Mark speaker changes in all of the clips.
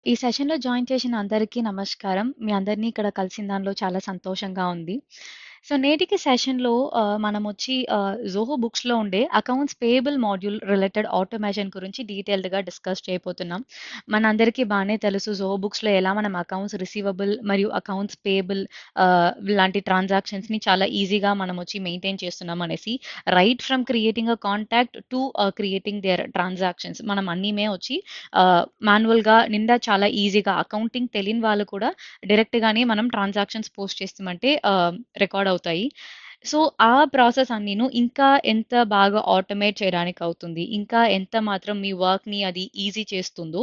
Speaker 1: ఈ సెషన్‌లో జాయిన్ చేసిన అందరికీ నమస్కారం. మీ అందరిని ఇక్కడ కలిసిన దానిలో చాలా సంతోషంగా ఉంది. సో, నేటికి సెషన్‌లో మనమొచ్చి జోహో బుక్స్‌లో ఉండే accounts payable module related automation గురించి డీటెయిల్డ్‌గా డిస్కస్ చేయబోతున్నాం. మనందరికీ బానే తెలుసు జోహో బుక్స్‌లో ఎలా మనం అకౌంట్స్ రిసీవబుల్ మరియు అకౌంట్స్ పేయబుల్ లాంటి ట్రాన్సాక్షన్స్‌ని చాలా ఈజీగా మనమొచ్చి మెయింటైన్ చేస్తున్నాం అనేసి. Right from creating a contact to creating their transactions మనం అన్నీమే వచ్చి మాన్యువల్‌గా నిండా చాలా ఈజీగా అకౌంటింగ్ తెలియని వాళ్ళు కూడా డైరెక్ట్‌గానే మనం ట్రాన్సాక్షన్స్ పోస్ట్ చేస్తామంటే రికార్డ్ అవుతాయి. సో, ఆ ప్రాసెస్ అన్నీను ఇంకా ఎంత బాగా ఆటోమేట్ చేయడానికి అవుతుంది. ఇంకా ఎంత మాత్రం మీ వర్క్‌ని అది ఈజీ చేస్తుందో,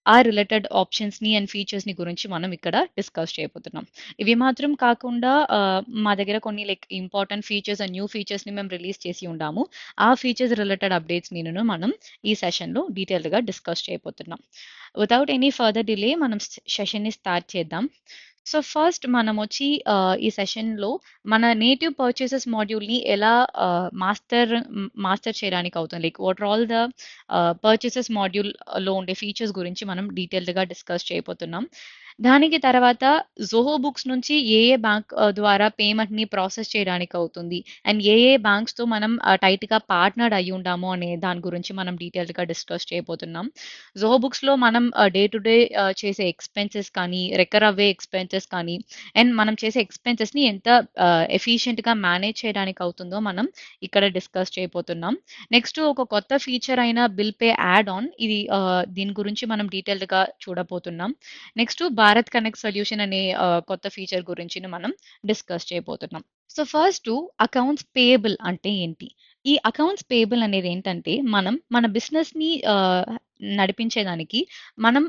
Speaker 1: ఆ రిలేటెడ్ ఆప్షన్స్‌ని అండ్ ఫీచర్స్‌ని గురించి మనం ఇక్కడ డిస్కస్ చేయబోతున్నాం. ఇవి మాత్రం కాకుండా మా దగ్గర కొన్ని ఇంపార్టెంట్ ఫీచర్స్ అండ్ న్యూ ఫీచర్స్‌ని మేము రిలీజ్ చేసి ఉండాము. ఆ ఫీచర్స్ రిలేటెడ్ అప్డేట్స్‌నిను మనం ఈ సెషన్‌లో డీటెయిల్డ్‌గా డిస్కస్ చేయబోతున్నాం. వితౌట్ ఎనీ ఫర్దర్ డిలే మనం సెషన్‌ని స్టార్ట్ చేద్దాం. సో, ఫస్ట్ మనమొచ్చి ఈ సెషన్‌లో మన నేటివ్ పర్చేసెస్ మాడ్యూల్‌ని ఎలా మాస్టర్ చేయడానికి అవుతుంది. Like what are all the purchases మాడ్యూల్‌లో ఉండే ఫీచర్స్ గురించి మనం డీటెయిల్డ్‌గా డిస్కస్ చేయబోతున్నాం. దానికి తర్వాత జోహో బుక్స్ నుంచి ఏ బ్యాంక్ ద్వారా పేమెంట్‌ని ప్రాసెస్ చేయడానికి అవుతుంది. అండ్ ఏ బ్యాంక్స్‌తో మనం టైట్‌గా పార్ట్నర్డ్ అయ్యుండాము అనే దాని గురించి మనం డీటెయిల్డ్‌గా డిస్కస్ చేయబోతున్నాం. జోహో బుక్స్‌లో మనం డే టు డే చేసే ఎక్స్‌పెన్సెస్ కానీ, రెకర్ అవ్వే ఎక్స్‌పెన్సెస్ కానీ, అండ్ మనం చేసే ఎక్స్‌పెన్సెస్‌ని ఎంత ఎఫిషియెంట్‌గా మేనేజ్ చేయడానికి అవుతుందో మనం ఇక్కడ డిస్కస్ చేయబోతున్నాం. నెక్స్ట్ ఒక కొత్త ఫీచర్ అయిన బిల్ పే యాడ్ ఆన్ ఇది దీని గురించి మనం డీటెయిల్డ్‌గా చూడబోతున్నాం. నెక్స్ట్ భారత్ కనెక్ట్ సొల్యూషన్ అనే కొత్త ఫీచర్ గురించి మనం డిస్కస్ చేయబోతున్నాం. సో, ఫస్టు అకౌంట్స్ పేయబుల్ అంటే ఏంటి? ఈ అకౌంట్స్ పేయబుల్ అనేదేంటంటే, మనం మన బిజినెస్‌ని నడిపించేదానికి మనం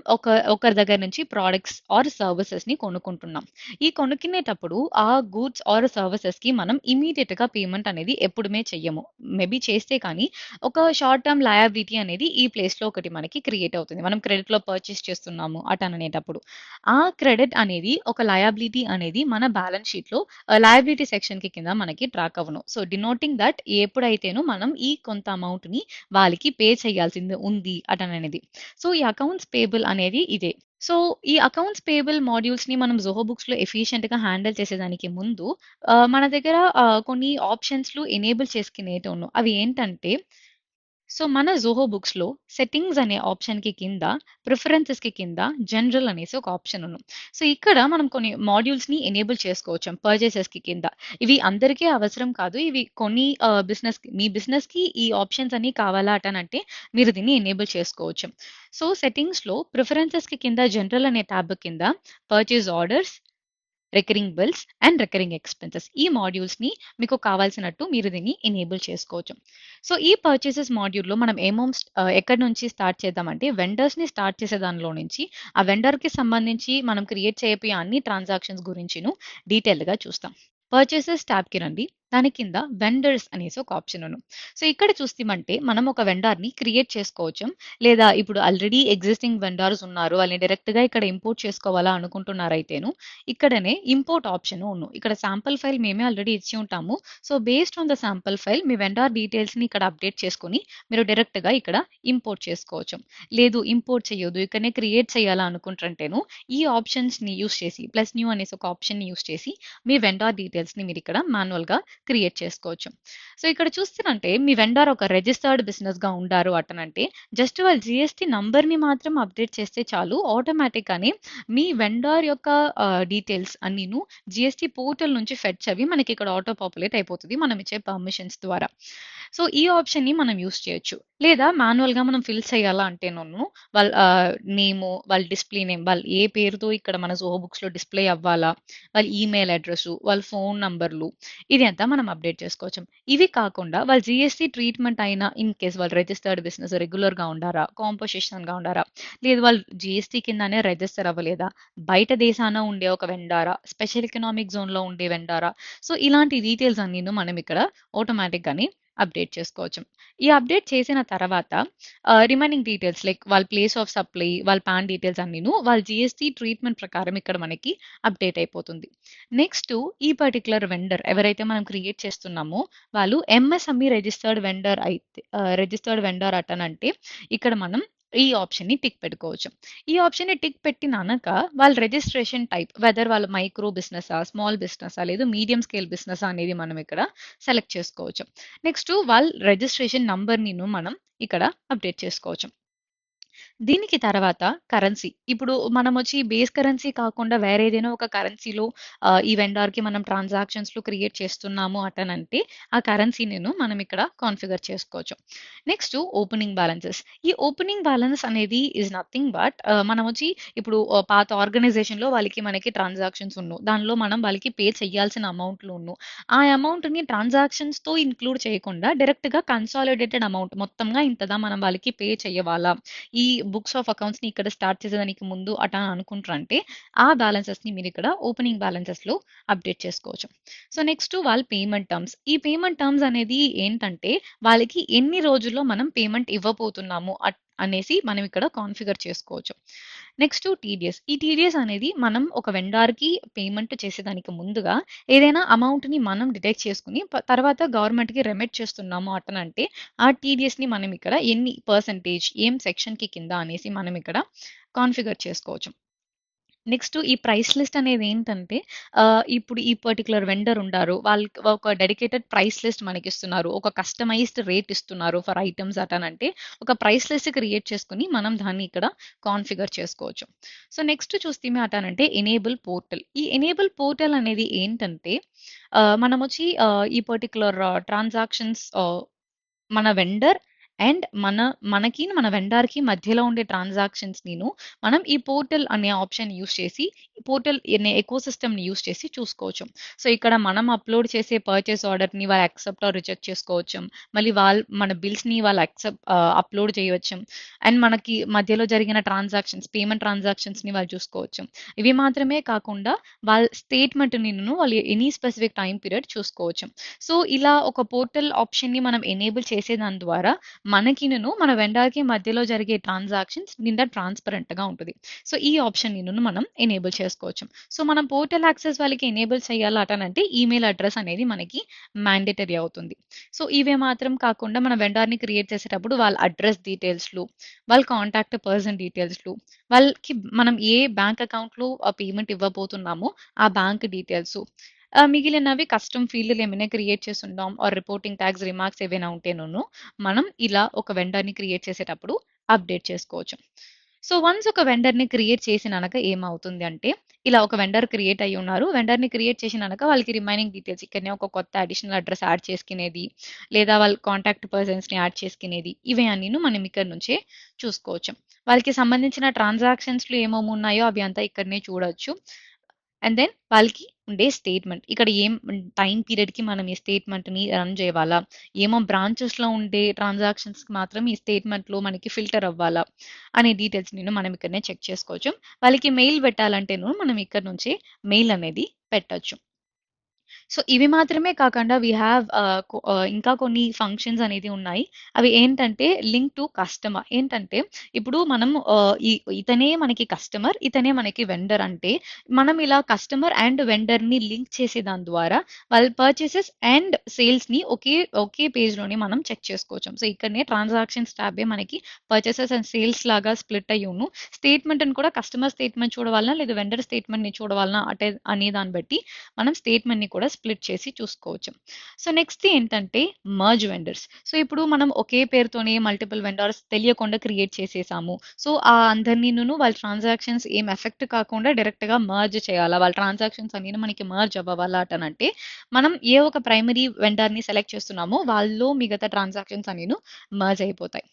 Speaker 1: ఒకరి దగ్గర నుంచి ప్రొడక్ట్స్ ఆర్ సర్విసెస్‌ని కొనుక్కుంటున్నాం. ఈ కొనుక్కునేటప్పుడు ఆ గూడ్స్ ఆర్ సర్విసెస్‌కి మనం ఇమ్మీడియేట్‌గా పేమెంట్ అనేది ఎప్పుడుమే చెయ్యము. మేబీ చేస్తే కానీ ఒక షార్ట్ టర్మ్ లయబిలిటీ అనేది ఈ ప్లేస్‌లో ఒకటి మనకి క్రియేట్ అవుతుంది. మనం క్రెడిట్‌లో పర్చేస్ చేస్తున్నాము అటననేటప్పుడు. ఆ క్రెడిట్ అనేది ఒక లయబిలిటీ అనేది మన బ్యాలెన్స్ షీట్‌లో లయబిలిటీ సెక్షన్‌కి కింద మనకి ట్రాక్ అవ్వను. సో, డినోటింగ్ థట్ ఎప్పుడైతేను మనం ఈ కొంత అమౌంట్‌ని వాళ్ళకి పే చేయాల్సింది ఉంది అటననేది. సో, ఈ అకౌంట్స్ పేయబుల్ అనేది ఇదే. సో, ఈ అకౌంట్స్ పేయబుల్ మాడ్యూల్స్‌ని మనం జోహో బుక్స్‌లో ఎఫిషియెంట్‌గా హ్యాండిల్ చేసేదానికి ముందు మన దగ్గర కొన్ని ఆప్షన్స్‌లు ఎనేబుల్ చేసుకునేటివున్ను. అవి ఏంటంటే సో, మన జోహో బుక్స్‌లో సెట్టింగ్స్ అనే ఆప్షన్‌కి కింద, ప్రిఫరెన్సెస్‌కి కింద జనరల్ అనేసి ఒక ఆప్షన్ ఉంది. సో, ఇక్కడ మనం కొన్ని మాడ్యూల్స్‌ని ఎనేబుల్ చేసుకోవచ్చు పర్చేసెస్‌కి కింద. ఇవి అందరికీ అవసరం కాదు. ఇవి కొన్ని మీ బిజినెస్‌కి ఈ ఆప్షన్స్ అన్నీ కావాలా అటనంటే మీరు దీన్ని ఎనేబుల్ చేసుకోవచ్చు. సో, సెట్టింగ్స్‌లో ప్రిఫరెన్సెస్‌కి కింద జనరల్ అనే ట్యాబ్ కింద purchase orders, recurring bills and recurring expenses ఈ మాడ్యూల్స్‌ని మీకు కావాల్సినట్టు మీరు దీన్ని ఎనేబుల్ చేసుకోవచ్చు. సో, ఈ పర్చేసెస్ మాడ్యూల్‌లో మనం ఎక్కడి నుంచి స్టార్ట్ చేద్దామంటే వెండర్స్‌ని స్టార్ట్ చేసే దానిలో నుంచి ఆ వెండర్‌కి సంబంధించి మనం క్రియేట్ చేయబోయే అన్ని ట్రాన్సాక్షన్స్ గురించిను డీటెయిల్డ్‌గా చూస్తాం. పర్చేసెస్ ట్యాబ్‌కి రండి. దాని కింద వెండర్స్ అనేసి ఒక ఆప్షన్ ఉంది. సో, ఇక్కడ చూస్తామంటే మనం ఒక వెండర్‌ని క్రియేట్ చేసుకోవచ్చు. లేదా ఇప్పుడు ఆల్రెడీ ఎగ్జిస్టింగ్ వెండర్స్ ఉన్నారు. వాళ్ళని డైరెక్ట్‌గా ఇక్కడ ఇంపోర్ట్ చేసుకోవాలా అనుకుంటున్నారైతేను ఇక్కడనే ఇంపోర్ట్ ఆప్షన్ ఉన్ను. ఇక్కడ సాంపుల్ ఫైల్ మేమే ఆల్రెడీ ఇచ్చి ఉంటాము. So, based on the sample file మీ వెండర్ డీటెయిల్స్‌ని ఇక్కడ అప్డేట్ చేసుకొని మీరు డైరెక్ట్‌గా ఇక్కడ ఇంపోర్ట్ చేసుకోవచ్చు. లేదు ఇంపోర్ట్ చేయొద్దు ఇక్కడనే క్రియేట్ చేయాలా అనుకుంటుంటేను ఈ ఆప్షన్స్‌ని యూజ్ చేసి ప్లస్ న్యూ అనేసి ఒక ఆప్షన్‌ని యూజ్ చేసి మీ వెండర్ డీటెయిల్స్‌ని మీరిక్కడ మాన్యువల్‌గా క్రియేట్ చేసుకోవచ్చు. సో, ఇక్కడ చూస్తేనంటే మీ వెండర్ ఒక రిజిస్టర్డ్ బిజినెస్‌గా ఉండారు అటనంటే జస్ట్ వాళ్ళ జీఎస్టీ నంబర్‌ని మాత్రం అప్డేట్ చేస్తే చాలు ఆటోమేటిక్‌గానే మీ వెండర్ యొక్క డీటెయిల్స్ అన్నీను జీఎస్టీ పోర్టల్ నుంచి ఫెచ్ అవి మనకి ఇక్కడ ఆటో పాపులేట్ అయిపోతది. మనం ఇచ్చే పర్మిషన్స్ ద్వారా. సో, ఈ ఆప్షన్‌ని మనం యూజ్ చేయొచ్చు. లేదా మాన్యువల్‌గా మనం ఫిల్ చేయాలా అంటేనును వాళ్ళ నేము, వాళ్ళ డిస్‌ప్లే నేమ్ వాళ్ళు ఏ పేరుతో ఇక్కడ మన జోహో బుక్స్‌లో డిస్‌ప్లే అవ్వాలా, వాళ్ళ ఈమెయిల్ అడ్రెస్సు, వాళ్ళ ఫోను నంబర్‌లు ఇది అంతా మనం అప్డేట్ చేసుకోవచ్చు. ఇవి కాకుండా వాళ్ళ జీఎస్టీ ట్రీట్‌మెంట్ అయిన ఇన్ కేస్ వాళ్ళు రిజిస్టర్డ్ బిజినెస్ రెగ్యులర్‌గా ఉండారా, కాంపోజిషన్‌గా ఉండారా, లేదు వాళ్ళు జీఎస్టీ కిందనే రిజిస్టర్ అవ్వలేదా, బయట దేశాన ఉండే ఒక వెండారా, స్పెషల్ ఎకనామిక్ జోన్‌లో ఉండే వెండారా, సో, ఇలాంటి డీటెయిల్స్ అన్నీను మనం ఇక్కడ ఆటోమేటిక్‌గానే అప్డేట్ చేసుకోవచ్చు. ఈ అప్డేట్ చేసిన తర్వాత రిమైనింగ్ డీటెయిల్స్ లైక్ వాళ్ళ ప్లేస్ ఆఫ్ సప్లై, వాళ్ళ పాన్ డీటెయిల్స్ అన్నీను వాళ్ళ జీఎస్టీ ట్రీట్‌మెంట్ ప్రకారం ఇక్కడ మనకి అప్డేట్ అయిపోతుంది. నెక్స్టు ఈ పర్టిక్యులర్ వెండర్ ఎవరైతే మనం క్రియేట్ చేస్తున్నామో వాళ్ళు ఎంఎస్ఎంఈ రిజిస్టర్డ్ వెండర్ అయితే రిజిస్టర్డ్ వెండర్ అటనంటే ఇక్కడ మనం ఈ ఆప్షన్‌ని టిక్ పెట్టుకోవచ్చు. ఈ ఆప్షన్‌ని టిక్ పెట్టిననక వాళ్ళ రిజిస్ట్రేషన్ టైప్ వెదర్ వాళ్ళు మైక్రో బిజినెసా, స్మాల్ బిజినెసా లేదు మీడియం స్కేల్ బిజినెసా అనేది మనం ఇక్కడ సెలెక్ట్ చేసుకోవచ్చు. నెక్స్ట్ వాళ్ళ రిజిస్ట్రేషన్ నంబర్‌నిను మనం ఇక్కడ అప్డేట్ చేసుకోవచ్చు. దీనికి తర్వాత కరెన్సీ. ఇప్పుడు మనమొచ్చి బేస్ కరెన్సీ కాకుండా వేరే ఏదైనా ఒక కరెన్సీలో ఈ వెండార్‌కి మనం ట్రాన్సాక్షన్స్‌లో క్రియేట్ చేస్తున్నాము అటనంటే, ఆ కరెన్సీనిను మనం ఇక్కడ కాన్ఫిగర్ చేసుకోవచ్చు. Next opening balances. ఈ ఓపెనింగ్ బ్యాలెన్స్ అనేది ఈస్ నథింగ్ బట్ మనమొచ్చి ఇప్పుడు పాత ఆర్గనైజేషన్‌లో వాళ్ళకి మనకి ట్రాన్సాక్షన్స్ ఉన్ను. దానిలో మనం వాళ్ళకి పే చేయాల్సిన అమౌంట్‌లు ఉన్ను. ఆ అమౌంట్‌ని ట్రాన్సాక్షన్స్‌తో ఇంక్లూడ్ చేయకుండా డైరెక్ట్‌గా కన్సాలిడేటెడ్ అమౌంట్ మొత్తంగా ఇంతదా మనం వాళ్ళకి పే చెయ్యవాలా? ఈ బుక్స్ ఆఫ్ అకౌంట్స్‌ని ఇక్కడ స్టార్ట్ చేసేదానికి ముందు అటా అనుకుంటారంటే, ఆ బ్యాలెన్సెస్‌ని మీరిక్కడ ఓపెనింగ్ బ్యాలెన్సెస్‌లో అప్డేట్ చేసుకోవచ్చు. సో, నెక్స్ట్ వాళ్ళ పేమెంట్ టర్మ్స్. ఈ పేమెంట్ టర్మ్స్ అనేది ఏంటంటే, వాళ్ళకి ఎన్ని రోజుల్లో మనం పేమెంట్ ఇవ్వబోతున్నాము అనేసి మనం ఇక్కడ కాన్ఫిగర్ చేసుకోవచ్చు. Next TDS. ఈ టీడీఎస్ అనేది మనం ఒక వెండార్‌కి పేమెంట్ చేసేదానికి ముందుగా ఏదైనా అమౌంట్‌ని మనం డిడక్ట్ చేసుకొని తర్వాత గవర్నమెంట్‌కి రెమిట్ చేస్తున్నాము అటనంటే ఆ టీడీఎస్‌ని మనం ఇక్కడ ఎన్ని పర్సెంటేజ్ ఏం సెక్షన్‌కి కింద అనేసి మనం ఇక్కడ కాన్ఫిగర్ చేసుకోవచ్చు. నెక్స్ట్ ఈ ప్రైస్ లిస్ట్ అనేది ఏంటంటే ఇప్పుడు ఈ పర్టిక్యులర్ వెండర్ ఉండారు. వాళ్ళకి ఒక డెడికేటెడ్ ప్రైస్ లిస్ట్ మనకిస్తున్నారు. ఒక కస్టమైజ్డ్ రేట్ ఇస్తున్నారు ఫర్ ఐటెమ్స్ అటనంటే ఒక ప్రైస్ లిస్ట్ క్రియేట్ చేసుకొని మనం దాన్ని ఇక్కడ కాన్ఫిగర్ చేసుకోవచ్చు. సో నెక్స్ట్ చూస్తేమి అటనంటే ఎనేబుల్ పోర్టల్. ఈ ఎనేబుల్ పోర్టల్ అనేది ఏంటంటే మనమొచ్చి ఈ పర్టిక్యులర్ ట్రాన్సాక్షన్స్ మన వెండర్ అండ్ మనకి మన వెండార్‌కి మధ్యలో ఉండే ట్రాన్సాక్షన్స్‌నిను మనం ఈ పోర్టల్ అనే ఆప్షన్ యూజ్ చేసి, ఈ పోర్టల్ అనే ఎకోసిస్టమ్‌ని యూజ్ చేసి చూసుకోవచ్చు. సో, ఇక్కడ మనం అప్‌లోడ్ చేసే పర్చేస్ ఆర్డర్‌ని వాళ్ళు యాక్సెప్ట్ ఆర్ రిజెక్ట్ చేసుకోవచ్చు. మళ్ళీ మన బిల్స్‌ని వాళ్ళు అప్‌లోడ్ చేయవచ్చు. అండ్ మనకి మధ్యలో జరిగిన పేమెంట్ ట్రాన్సాక్షన్స్‌ని వాళ్ళు చూసుకోవచ్చు. ఇవి మాత్రమే కాకుండా వాళ్ళ స్టేట్‌మెంట్‌నిను వాళ్ళు ఎనీ స్పెసిఫిక్ టైమ్ పీరియడ్ చూసుకోవచ్చు. సో, ఇలా ఒక పోర్టల్ ఆప్షన్‌ని మనం ఎనేబుల్ చేసేదాని ద్వారా మనకినును, మన వెండర్‌కి మధ్యలో జరిగే ట్రాన్సాక్షన్స్ నిండా ట్రాన్స్‌పరెంట్‌గా ఉంటది. సో, ఈ ఆప్షన్‌నిను మనం ఎనేబుల్ చేసుకోవచ్చు. సో, మనం పోర్టల్ యాక్సెస్ వాళ్ళకి ఎనేబుల్ చేయాలటనంటే ఈమెయిల్ అడ్రెస్ అనేది మనకి మ్యాండేటరీ అవుతుంది. సో, ఇవే మాత్రం కాకుండా మన వెండర్‌ని క్రియేట్ చేసేటప్పుడు వాళ్ళ అడ్రెస్ డీటెయిల్స్‌లు, వాళ్ళ కాంటాక్ట్ పర్సన్ డీటెయిల్స్‌లు, వాళ్ళకి మనం ఏ బ్యాంక్ అకౌంట్‌లో పేమెంట్ ఇవ్వబోతున్నామో ఆ బ్యాంక్ డీటెయిల్సు, మిగిలినవి కస్టమ్ ఫీల్డ్‌లు ఏమైనా క్రియేట్ చేసుండాం ఆర్ రిపోర్టింగ్ ట్యాగ్స్, రిమార్క్స్ ఏవైనా ఉంటేనును మనం ఇలా ఒక వెండర్‌ని క్రియేట్ చేసేటప్పుడు అప్డేట్ చేసుకోవచ్చు. సో, వన్స్ ఒక వెండర్‌ని క్రియేట్ చేసిననక ఏమవుతుంది అంటే, ఇలా ఒక వెండర్ క్రియేట్ అయ్యున్నారు. వెండర్‌ని క్రియేట్ చేసిననక వాళ్ళకి రిమైనింగ్ డీటెయిల్స్ ఇక్కడనే ఒక కొత్త అడిషనల్ అడ్రెస్ యాడ్ చేసుకునేది, లేదా వాళ్ళ కాంటాక్ట్ పర్సన్స్‌ని యాడ్ చేసుకునేది, ఇవి అన్నీను మనం ఇక్కడ నుంచే చూసుకోవచ్చు. వాళ్ళకి సంబంధించిన ట్రాన్సాక్షన్స్‌లో ఏమేమున్నాయో అవి అంతా ఇక్కడనే చూడొచ్చు. అండ్ దెన్ వాళ్ళకి ఉండే స్టేట్మెంట్. ఇక్కడ ఏం టైమ్ పీరియడ్‌కి మనం ఈ స్టేట్మెంట్‌ని రన్ జేయాలా? ఏమో బ్రాంచెస్‌లో ఉండే ట్రాన్సాక్షన్స్‌కి మాత్రం ఈ స్టేట్మెంట్‌లో మనకి ఫిల్టర్ అవ్వాలా? అనే డీటెయిల్స్‌ని మనం ఇక్కడనే చెక్ చేసుకోవచ్చు. వాళ్ళకి మెయిల్ పెట్టాలంటేను మనం ఇక్కడ నుంచే మెయిల్ అనేది పెట్టొచ్చు. సో, ఇవి మాత్రమే కాకుండా వి హావ్ ఇంకా కొన్ని ఫంక్షన్స్ అనేది ఉన్నాయి. అవి ఏంటంటే లింక్ టు కస్టమర్. ఏంటంటే ఇప్పుడు మనం ఇతనే మనకి కస్టమర్, ఇతనే మనకి వెండర్ అంటే మనం ఇలా కస్టమర్ అండ్ వెండర్‌ని లింక్ చేసే దాని ద్వారా వాళ్ళ పర్చేసెస్ అండ్ సేల్స్‌ని ఒకే పేజ్‌లోనే మనం చెక్ చేసుకోవచ్చు. సో, ఇక్కడనే ట్రాన్సాక్షన్స్ టాబే మనకి పర్చేసెస్ అండ్ సేల్స్ లాగా స్ప్లిట్ అయ్యును. స్టేట్మెంట్‌ని కూడా కస్టమర్ స్టేట్మెంట్ చూడవాలనా లేదా వెండర్ స్టేట్మెంట్‌ని చూడవాలనా అనే దాన్ని బట్టి మనం స్టేట్మెంట్‌ని కూడా స్ప్లిట్ చేసి చూసుకోవచ్చు. సో, నెక్స్ట్ ఏంటంటే మర్జ్ వెండర్స్. సో, ఇప్పుడు మనం ఒకే పేరుతోనే మల్టిపుల్ వెండర్స్ తెలియకుండా క్రియేట్ చేసేసాము. సో, ఆ అందరినిను వాళ్ళ ట్రాన్సాక్షన్స్ ఏం ఎఫెక్ట్ కాకుండా డైరెక్ట్‌గా మర్జ్ చేయాలా? వాళ్ళ ట్రాన్సాక్షన్స్ అన్నీ మనకి మర్జ్ అవ్వాలా అటనంటే మనం ఏ ఒక ప్రైమరీ వెండర్‌ని సెలెక్ట్ చేస్తున్నామో వాళ్ళలో మిగతా ట్రాన్సాక్షన్స్ అన్నీను మర్జ్ అయిపోతాయి.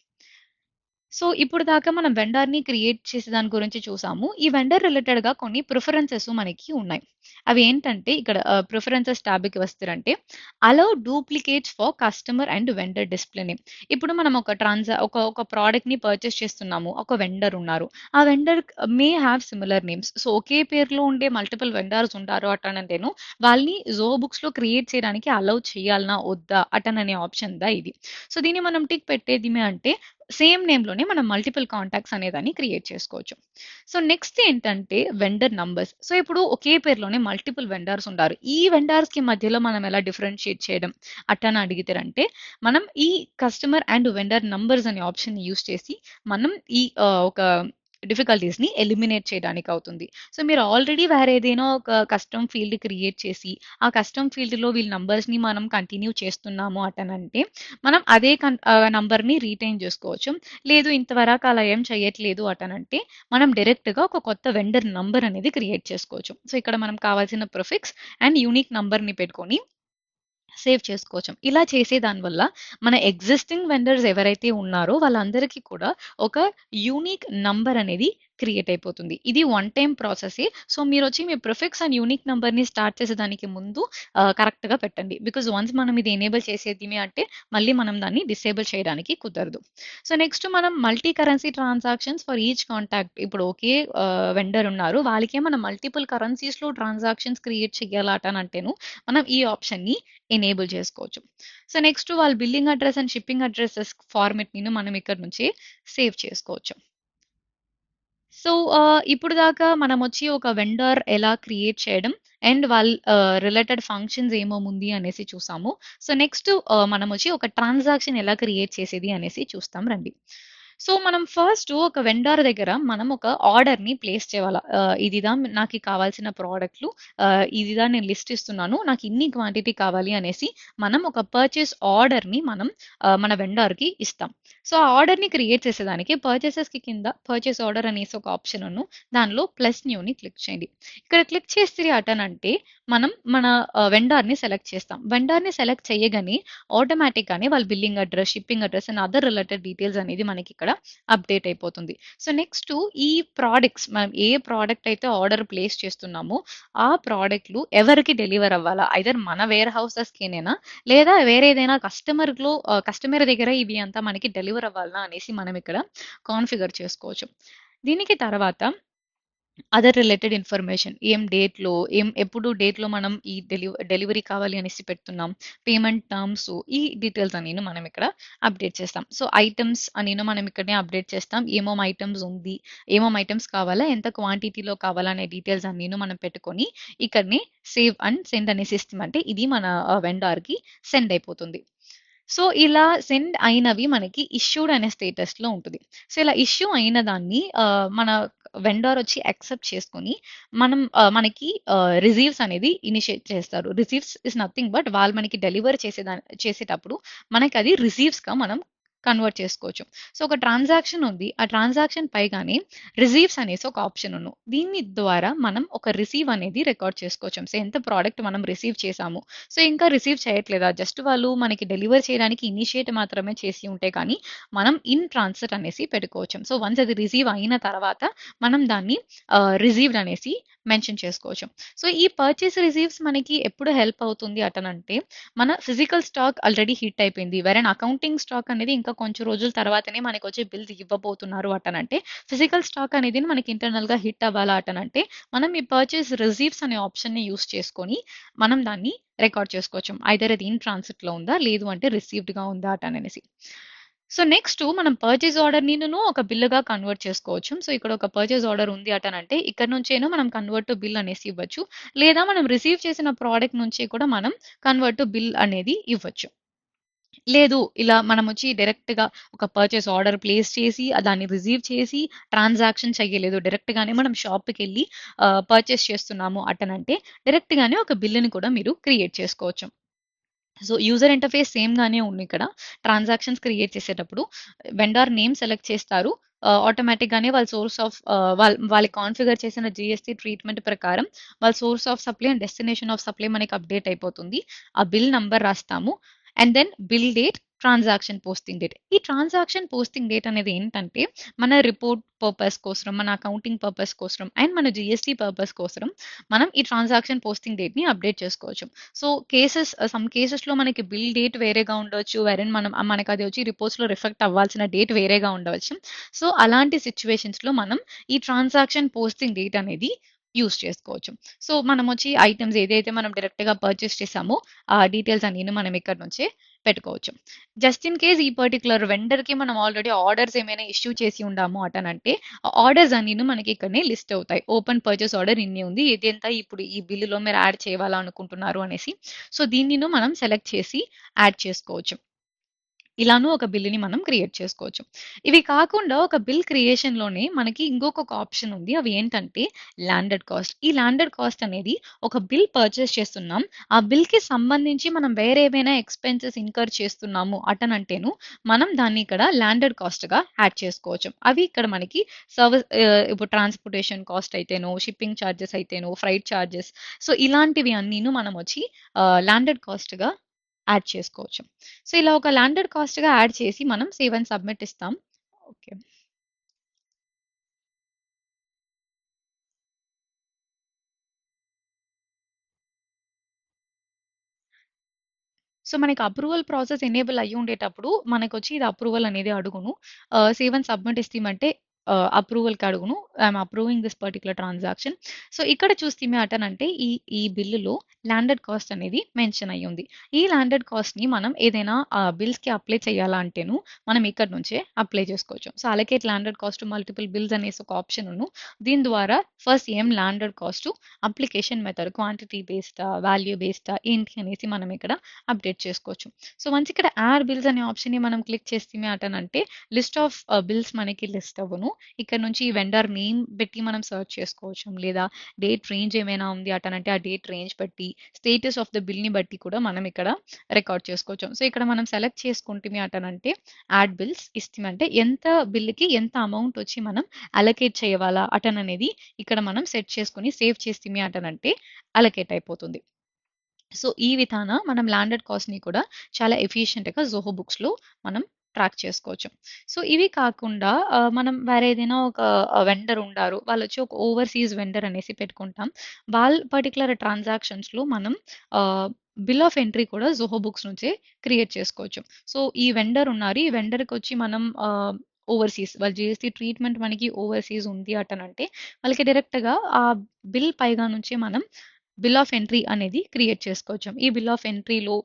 Speaker 1: సో, ఇప్పుడు దాకా మనం వెండర్‌ని క్రియేట్ చేసే దాని గురించి చూసాము. ఈ వెండర్ రిలేటెడ్‌గా కొన్ని ప్రిఫరెన్సెస్ మనకి ఉన్నాయి. అవి ఏంటంటే ఇక్కడ ప్రిఫరెన్సెస్ టాబ్‌కి వస్తారంటే allow duplicates for customer and vendor display name. ఇప్పుడు మనం ఒక ప్రొడక్ట్‌ని పర్చేస్ చేస్తున్నాము. ఒక వెండర్ ఉన్నారు. ఆ vendor may have similar names. So, ఒకే పేరులో ఉండే మల్టిపుల్ వెండర్స్ ఉంటారు అటనంటేను వాళ్ళని జోహో బుక్స్‌లో క్రియేట్ చేయడానికి అలౌ చేయాలనా? వద్దా? అటననే ఆప్షన్ దా ఇది. సో, దీన్ని మనం టిక్ పెట్టేదిమే అంటే సేమ్ నేమ్‌లోనే మనం మల్టిపుల్ కాంటాక్ట్స్ అనేదాన్ని క్రియేట్ చేసుకోవచ్చు. సో, నెక్స్ట్ ఏంటంటే వెండర్ నంబర్స్. సో, ఇప్పుడు ఒకే పేరులోనే మల్టిపుల్ వెండర్స్ ఉంటారు. ఈ వెండర్స్‌కి మధ్యలో మనం ఎలా డిఫరెన్షియేట్ చేయడం అట్టని అడిగితిరంటే, మనం ఈ కస్టమర్ అండ్ వెండర్ నంబర్స్ అనే ఆప్షన్‌ని యూజ్ చేసి మనం ఈ ఒక డిఫికల్టీస్‌ని ఎలిమినేట్ చేయడానికి అవుతుంది. సో, మీరు ఆల్రెడీ వేరేదేనో ఒక కస్టమ్ ఫీల్డ్ క్రియేట్ చేసి, ఆ కస్టమ్ ఫీల్డ్‌లో వీళ్ళ నంబర్స్‌ని మనం కంటిన్యూ చేస్తున్నాము అటనంటే, మనం అదే నంబర్‌ని రిటైన్ జేసుకోవచ్చు. లేదు ఇంతవరకు అలా ఏం చేయట్లేదు అటనంటే, మనం డైరెక్ట్‌గా ఒక కొత్త వెండర్ నంబర్ అనేది క్రియేట్ చేసుకోవచ్చు. సో, ఇక్కడ మనం కావాల్సిన ప్రిఫిక్స్ అండ్ యూనిక్ నంబర్‌ని పెట్టుకొని సేవ్ చేసుకోవచ్చు. ఇలా చేసేదాని వల్ల మన ఎగ్జిస్టింగ్ వెండర్స్ ఎవరైతే ఉన్నారో వాళ్ళందరికీ కూడా ఒక యూనిక్ నంబర్ అనేది క్రియేట్ అయిపోతుంది. ఇది వన్ టైమ్ ప్రాసెసే. సో, మీరొచ్చి మీ ప్రిఫిక్స్ అండ్ యూనిక్ నంబర్‌ని స్టార్ట్ చేసేదానికి ముందు కరెక్ట్‌గా పెట్టండి. బికాజ్ వన్స్ మనం ఇది ఎనేబుల్ చేసేదిమి అంటే మళ్ళీ మనం దాన్ని డిసేబుల్ చేయడానికి కుదరదు. సో, నెక్స్ట్ మనం multi currency transactions for each contact. ఇప్పుడు ఒకే వెండర్ ఉన్నారు. వాళ్ళకే మనం మల్టిపుల్ కరెన్సీస్‌లో ట్రాన్సాక్షన్స్ క్రియేట్ చేయాలట అనంటేను మనం ఈ ఆప్షన్‌ని ఎనేబుల్ చేసుకోవచ్చు. సో, నెక్స్ట్ వాళ్ళ billing address and shipping addresses ఫార్మాట్‌ని మనం ఇక్కడ నుంచి సేవ్ చేసుకోవచ్చు. సో, ఇప్పుడు దాకా మనమొచ్చి ఒక వెండర్ ఎలా క్రియేట్ చేయడం అండ్ రిలేటెడ్ ఫంక్షన్స్ ఏమేముంది అనేసి చూసాము. సో, నెక్స్ట్ మనమొచ్చి ఒక ట్రాన్సాక్షన్ ఎలా క్రియేట్ చేసేది అనేసి చూస్తాం రండి. సో, మనం ఫస్ట్ ఒక వెండర్ దగ్గర మనం ఒక ఆర్డర్‌ని ప్లేస్ చేయాల. ఇదిదా నాకి కావాల్సిన ప్రొడక్ట్‌లు, ఇదిదా నేను లిస్ట్ ఇస్తున్నాను. నాకు ఇన్ని క్వాంటిటీ కావాలి అనేసి మనం ఒక పర్చేస్ ఆర్డర్‌ని మనం మన వెండర్‌కి ఇస్తాం. సో, ఆ ఆర్డర్‌ని క్రియేట్ చేసేదానికి పర్చేసెస్‌కి కింద పర్చేస్ ఆర్డర్ అనేసి ఒక ఆప్షన్ దానిలో ప్లస్ న్యూని క్లిక్ చేయండి. ఇక్కడ క్లిక్ చేసిరి అటనంటే మనం మన వెండర్‌ని సెలెక్ట్ చేస్తాం. వెండర్‌ని సెలెక్ట్ చేయగానే ఆటోమేటిక్‌గానే వాళ్ళ billing address, shipping address and other related details అనేది మనకిక్కడ అప్డేట్ అయిపోతుంది. సో, నెక్స్టు ఈ ప్రొడక్ట్స్ మనం ఏ ప్రొడక్ట్ అయితే ఆర్డర్ ప్లేస్ చేస్తున్నామో ఆ ప్రొడక్ట్‌లు ఎవరికి డెలివర్ అవ్వాలా? ఐదర్ మన వేర్ హౌసెస్‌కేనేనా లేదా వేరే ఏదైనా కస్టమర్ దగ్గర ఇవి అంతా మనకి డెలివర్ అవ్వాలనా అనేసి మనం ఇక్కడ కాన్ఫిగర్ చేసుకోవచ్చు. దీనికి తర్వాత అదర్ రిలేటెడ్ ఇన్ఫర్మేషన్ ఏం డేట్‌లో, ఎప్పుడు డేట్‌లో మనం ఈ డెలివరీ కావాలి అనేసి పెడుతున్నాం. పేమెంట్ టర్మ్స్ ఈ డీటెయిల్స్ అన్నీను మనం ఇక్కడ అప్డేట్ చేస్తాం. సో, ఐటెమ్స్ అన్నీను మనం ఇక్కడనే అప్డేట్ చేస్తాం. ఏమేం ఐటెమ్స్ ఉంది, ఏమేం ఐటెమ్స్ కావాలా, ఎంత క్వాంటిటీలో కావాలా అనే డీటెయిల్స్ అన్నీను మనం పెట్టుకొని ఇక్కడనే సేవ్ అండ్ సెండ్ అనేసి ఇస్తామంటే ఇది మన వెండార్‌కి సెండ్ అయిపోతుంది. సో, ఇలా సెండ్ అయినవి మనకి ఇష్యూడ్ అనే స్టేటస్‌లో ఉంటది. సో, ఇలా ఇష్యూ అయిన దాన్ని మన వెండార్ వచ్చి యాక్సెప్ట్ చేసుకొని మనకి రిసీవ్స్ అనేది ఇనిషియేట్ చేస్తారు. రిసీవ్స్ ఇస్ నథింగ్ బట్ వాళ్ళు మనకి డెలివర్ చేసేటప్పుడు మనకది రిసీవ్స్‌గా మనం కన్వర్ట్ చేసుకోవచ్చు. సో, ఒక ట్రాన్సాక్షన్ ఉంది. ఆ ట్రాన్సాక్షన్ పైగానే రిసీవ్స్ అనేసి ఒక ఆప్షన్ దీని ద్వారా మనం ఒక రిసీవ్ అనేది రికార్డ్ చేసుకోవచ్చు. సో, ఎంత ప్రొడక్ట్ మనం రిసీవ్ చేసాము. సో, ఇంకా రిసీవ్ చేయట్లేదా? జస్ట్ వాళ్ళు మనకి డెలివర్ చేయడానికి ఇనిషియేట్ మాత్రమే చేసి ఉంటే కానీ, మనం ఇన్ ట్రాన్సిట్ అనేసి పెట్టుకోవచ్చు. సో, వన్స్ అది రిసీవ్ అయిన తర్వాత మనం దాన్ని రిసీవ్డ్ అనేసి మెన్షన్ చేసుకోవచ్చు. సో, ఈ పర్చేస్ రిసీవ్స్ మనకి ఎప్పుడు హెల్ప్ అవుతుంది అటనంటే, మన ఫిజికల్ స్టాక్ ఆల్రెడీ హిట్ అయిపోయింది. వేరెన్ అకౌంటింగ్ స్టాక్ అనేది ఇంకా కొంచెం రోజుల తర్వాతనే మనకొచ్చే బిల్స్ ఇవ్వబోతున్నారు అటనంటే, ఫిజికల్ స్టాక్ అనేది మనకి ఇంటర్నల్‌గా హిట్ అవ్వాలా అటనంటే, మనం ఈ పర్చేస్ రిసీవ్స్ అనే ఆప్షన్‌ని యూజ్ చేసుకొని మనం దాన్ని రికార్డ్ చేసుకోవచ్చు. ఐదర్ అది ఇన్ ట్రాన్సిట్‌లో ఉందా? లేదు అంటే రిసీవ్డ్‌గా ఉందా అటననేసి. సో, నెక్స్ట్ మనం పర్చేస్ ఆర్డర్‌నిను ఒక బిల్‌గా కన్వర్ట్ చేసుకోవచ్చు. సో, ఇక్కడ ఒక పర్చేస్ ఆర్డర్ ఉంది అటనంటే ఇక్కడ నుంచేను మనం కన్వర్ట్ టు బిల్ అనేసి ఇవ్వచ్చు. లేదా మనం రిసీవ్ చేసిన ప్రొడక్ట్ నుంచి కూడా మనం కన్వర్ట్ టు బిల్ అనేది ఇవ్వచ్చు. లేదు ఇలా మనమొచ్చి డైరెక్ట్‌గా ఒక పర్చేస్ ఆర్డర్ ప్లేస్ చేసి, దాన్ని రిసీవ్ చేసి, ట్రాన్సాక్షన్ చెయ్యలేదు. డైరెక్ట్‌గానే మనం షాప్‌కెళ్ళి పర్చేస్ చేస్తున్నాము అటనంటే, డైరెక్ట్‌గానే ఒక బిల్లుని కూడా మీరు క్రియేట్ చేసుకోవచ్చు. సో, యూజర్ ఇంటర్‌ఫేస్ సేమ్‌గానే ఉందిక్కడ. ట్రాన్సాక్షన్స్ క్రియేట్ చేసేటప్పుడు వెండార్ నేమ్ సెలెక్ట్ చేస్తారు. ఆటోమేటిక్‌గానే వాళ్ళ సోర్స్ ఆఫ్ వాళ్ళు కాన్ఫిగర్ చేసిన జీఎస్టీ ట్రీట్‌మెంట్ ప్రకారం వాళ్ళ source of supply and destination of supply మనకి అప్డేట్ అయిపోతుంది. ఆ బిల్ నంబర్ రాస్తాము. And then bill date, transaction posting date. ఈ ట్రాన్సాక్షన్ పోస్టింగ్ డేట్ అనేది ఏంటంటే, మన రిపోర్ట్ పర్పస్ కోసరం, మన అకౌంటింగ్ పర్పస్ కోసరం అండ్ మన జీఎస్టీ పర్పస్ కోసరం మనం ఈ ట్రాన్సాక్షన్ పోస్టింగ్ డేట్‌ని అప్డేట్ చేసుకోవచ్చు. సో, సమ్ కేసెస్‌లో మనకి బిల్ డేట్ వేరేగా ఉండవచ్చు. వేరెన్ మనకది వచ్చి రిపోర్ట్స్‌లో రిఫ్లెక్ట్ అవ్వాల్సిన డేట్ వేరేగా ఉండవచ్చు. సో, అలాంటి సిట్యుయేషన్స్‌లో మనం ఈ ట్రాన్సాక్షన్ పోస్టింగ్ డేట్ అనేది యూజ్ చేసుకోవచ్చు. సో, మనమొచ్చి ఐటెమ్స్ ఏదైతే మనం డైరెక్ట్‌గా పర్చేస్ చేసామో, ఆ డీటెయిల్స్ అన్నీను మనం ఇక్కడి నుంచే పెట్టుకోవచ్చు. జస్ట్ ఇన్ కేస్ ఈ పర్టిక్యులర్ వెండర్‌కి మనం ఆల్రెడీ ఆర్డర్స్ ఏమైనా ఇష్యూ చేసి ఉండాము అటనంటే, ఆ ఆర్డర్స్ అన్నీను మనకి ఇక్కడనే లిస్ట్ అవుతాయి. ఓపెన్ పర్చేస్ ఆర్డర్ ఇన్ని ఉంది. ఇదెంత ఇప్పుడు ఈ బిల్లులో మీరు యాడ్ చేయాలనుకుంటున్నారు అనేసి. సో, దీన్నిను మనం సెలెక్ట్ చేసి యాడ్ చేసుకోవచ్చు. ఇలానూ ఒక బిల్లుని మనం క్రియేట్ చేసుకోవచ్చు. ఇవి కాకుండా ఒక బిల్ క్రియేషన్‌లోనే మనకి ఇంకొక ఆప్షన్ ఉంది. అవి ఏంటంటే ల్యాండెడ్ కాస్ట్. ఈ ల్యాండెడ్ కాస్ట్ అనేది ఒక బిల్ పర్చేస్ చేస్తున్నాం. ఆ బిల్‌కి సంబంధించి మనం వేరే ఏమైనా ఎక్స్‌పెన్సెస్ ఇన్కర్ చేస్తున్నాము అటనంటేను మనం దాన్ని ఇక్కడ ల్యాండెడ్ కాస్ట్‌గా యాడ్ చేసుకోవచ్చు. అవి ఇక్కడ మనకి ఇప్పుడు ట్రాన్స్‌పోర్టేషన్ కాస్ట్ అయితేనో, షిప్పింగ్ చార్జెస్ అయితేనో, ఫ్రైట్ చార్జెస్ సో, ఇలాంటివి అన్నీను మనమొచ్చి ల్యాండెడ్ కాస్ట్‌గా యాడ్ చేసుకోవచ్చు. సో, ఇలా ఒక ల్యాండెడ్ కాస్ట్‌గా యాడ్ చేసి మనం సేవ్ అండ్ సబ్మిట్ ఇస్తాం. ఓకే. సో, మనకి అప్రూవల్ ప్రాసెస్ ఎనేబుల్ అయ్యుండేటప్పుడు మనకొచ్చి ఇది అప్రూవల్ అనేది అడుగును. సేవ్ అండ్ సబ్మిట్ ఇస్తీమంటే అప్రూవల్‌కి అడుగును. I'm approving this particular transaction. So, ఇక్కడ చూస్తీమి అటనంటే ఈ బిల్లులో ల్యాండెడ్ కాస్ట్ అనేది మెన్షన్ అయ్యుంది. ఈ ల్యాండెడ్ కాస్ట్‌ని మనం ఏదైనా బిల్స్‌కి అప్లై చేయాలా అంటేను మనం ఇక్కడి నుంచే అప్లై చేసుకోవచ్చు. So, allocate landed cost to multiple bills అనేసి ఒక ఆప్షన్ దీని ద్వారా first landed cost application method quantity బేస్డా, వాల్యూ బేస్డా ఏంటి అనేసి మనం ఇక్కడ అప్డేట్ చేసుకోవచ్చు. సో, వన్స్ ఇక్కడ యాడ్ బిల్స్ అనే ఆప్షన్‌ని మనం క్లిక్ చేస్తేమి అటనంటే లిస్ట్ ఆఫ్ బిల్స్ మనకి లిస్ట్ అవ్వును. ఇక్కడ నుంచి వెండర్ నేమ్ పెట్టి మనం సెర్చ్ చేసుకోవచ్చు. లేదా డేట్ రేంజ్ ఏమైనా ఉంది అటనంటే ఆ డేట్ రేంజ్ బట్టి, స్టేటస్ ఆఫ్ ద బిల్‌ని బట్టి కూడా మనం ఇక్కడ రికార్డ్ చేసుకోవచ్చు. సో, ఇక్కడ మనం సెలెక్ట్ చేసుకుంటిమి అటనంటే యాడ్ బిల్స్ ఇస్తిమంటే ఎంత బిల్‌కి ఎంత అమౌంట్ వచ్చి మనం అలొకేట్ చేయవాలా అటననేది ఇక్కడ మనం సెట్ చేసుకొని సేవ్ చేస్తిమి అటనంటే అలొకేట్ అయిపోతుంది. సో, ఈ విధాన మనం ల్యాండెడ్ కాస్ట్‌ని కూడా చాలా ఎఫిషియెంట్‌గా జోహో బుక్స్‌లో మనం ట్రాక్ చేసుకోవచ్చు. సో, ఇవి కాకుండా మనం వేరే ఏదైనా ఒక వెండర్ ఉండారు. వాళ్ళొచ్చి ఒక ఓవర్‌సీస్ వెండర్ అనేసి పెట్టుకుంటాం. పర్టిక్యులర్ ట్రాన్సాక్షన్స్‌లో మనం ఆహ్, బిల్ ఆఫ్ ఎంట్రీ కూడా జోహో బుక్స్ నుంచే క్రియేట్ చేసుకోవచ్చు. సో, ఈ వెండర్ ఉన్నారు. ఈ వెండర్‌కొచ్చి మనం ఓవర్‌సీస్ వాళ్ళు జీఎస్టీ ట్రీట్మెంట్ మనకి ఓవర్‌సీస్ ఉంది అటనంటే వాళ్ళకి డైరెక్ట్‌గా ఆ బిల్ పైగా నుంచే మనం బిల్ ఆఫ్ ఎంట్రీ అనేది క్రియేట్ చేసుకోవచ్చు. ఈ బిల్ ఆఫ్ ఎంట్రీలో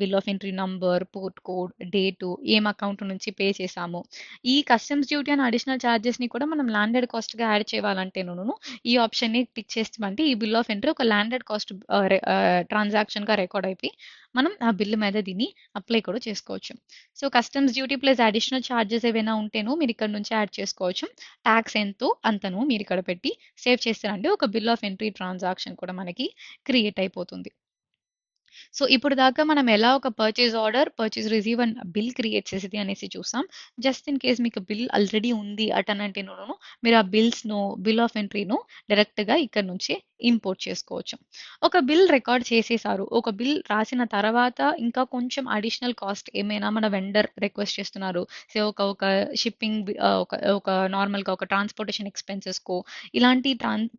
Speaker 1: bill of entry number, port code, date, ఏం అకౌంట్ నుంచి పే చేశాము. ఈ కస్టమ్స్ డ్యూటీ అండ్ అడిషనల్ చార్జెస్‌ని కూడా మనం ల్యాండెడ్ కాస్ట్‌గా యాడ్ చేయాలంటేనును ఈ ఆప్షన్‌ని టిక్ చేస్తామంటే ఈ బిల్ ఆఫ్ ఎంట్రీ ఒక ల్యాండెడ్ కాస్ట్ ట్రాన్సాక్షన్‌గా రికార్డ్ అయిపోయి మనం ఆ బిల్ మీద దీన్ని అప్లై కూడా చేసుకోవచ్చు. So, customs duty plus additional charges ఏవైనా ఉంటేను మీరు ఇక్కడ నుంచి యాడ్ చేసుకోవచ్చు. టాక్స్ ఎంతో అంతను మీరు ఇక్కడ పెట్టి సేవ్ చేస్తారంటే ఒక బిల్ ఆఫ్ ఎంట్రీ ట్రాన్సాక్షన్ కూడా మనకి క్రియేట్ అయిపోతుంది. సో, ఇప్పుడు దాకా మనం ఎలా ఒక purchase order, purchase receive and bill create చేసేది అనేసి చూసాం. జస్ట్ ఇన్ కేస్ మీకు బిల్ ఆల్రెడీ ఉంది అటనంటేనును మీరు ఆ బిల్ ఆఫ్ ఎంట్రీను డైరెక్ట్‌గా ఇక్కడ నుంచే ఇంపోర్ట్ చేసుకోవచ్చు. ఒక బిల్ రికార్డ్ చేసేసారు. ఒక బిల్ రాసిన తర్వాత ఇంకా కొంచెం అడిషనల్ కాస్ట్ ఏమైనా మన వెండర్ రిక్వెస్ట్ చేస్తున్నారు. సో, ఒక షిప్పింగ్ ఒక ఒక నార్మల్‌గా ఒక ట్రాన్స్‌పోర్టేషన్ ఎక్స్‌పెన్సెస్‌కో ఇలాంటి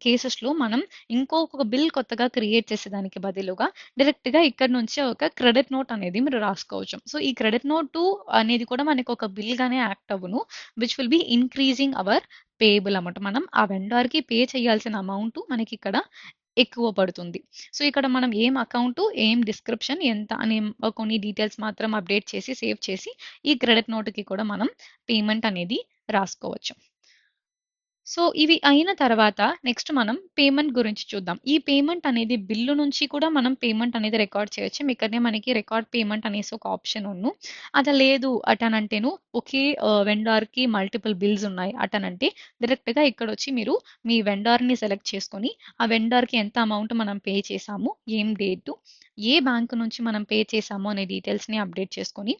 Speaker 1: కేసెస్‌లో మనం ఇంకొక బిల్ కొత్తగా క్రియేట్ చేసేదానికి బదులుగా డైరెక్ట్‌గా ఇక్కడి నుంచే ఒక క్రెడిట్ నోట్ అనేది మీరు రాసుకోవచ్చు. సో, ఈ క్రెడిట్ నోటు అనేది కూడా మనకు ఒక బిల్‌గానే యాక్ట్ అవ్వును. Which will be increasing our payable amount. మనం ఆ వెండార్‌కి పే చేయాల్సిన అమౌంట్ మనకిక్కడ ఎక్కువ పడుతుంది. సో, ఇక్కడ మనం ఏం అకౌంటు, ఏం డిస్క్రిప్షన్, ఎంత అని కొన్ని డీటెయిల్స్ మాత్రం అప్డేట్ చేసి, సేవ్ చేసి ఈ క్రెడిట్ నోట్‌కి కూడా మనం పేమెంట్ అనేది రాసుకోవచ్చు. సో, ఇవి అయిన తర్వాత నెక్స్ట్ మనం పేమెంట్ గురించి చూద్దాం. ఈ పేమెంట్ అనేది బిల్లు నుంచి కూడా మనం పేమెంట్ అనేది రికార్డ్ చేయొచ్చు. ఇక్కడనే మనకి రికార్డ్ పేమెంట్ అనేసి ఒక ఆప్షన్ అది లేదు అటనంటేను ఒకే వెండార్‌కి మల్టిపుల్ బిల్స్ ఉన్నాయి అటనంటే డైరెక్ట్‌గా ఇక్కడొచ్చి మీరు మీ వెండార్‌ని సెలెక్ట్ చేసుకొని, ఆ వెండార్‌కి ఎంత అమౌంట్ మనం పే చేశాము, ఏం డేటు, ఏ బ్యాంక్ నుంచి మనం పే చేశాము అనే డీటెయిల్స్‌ని అప్డేట్ చేసుకొని,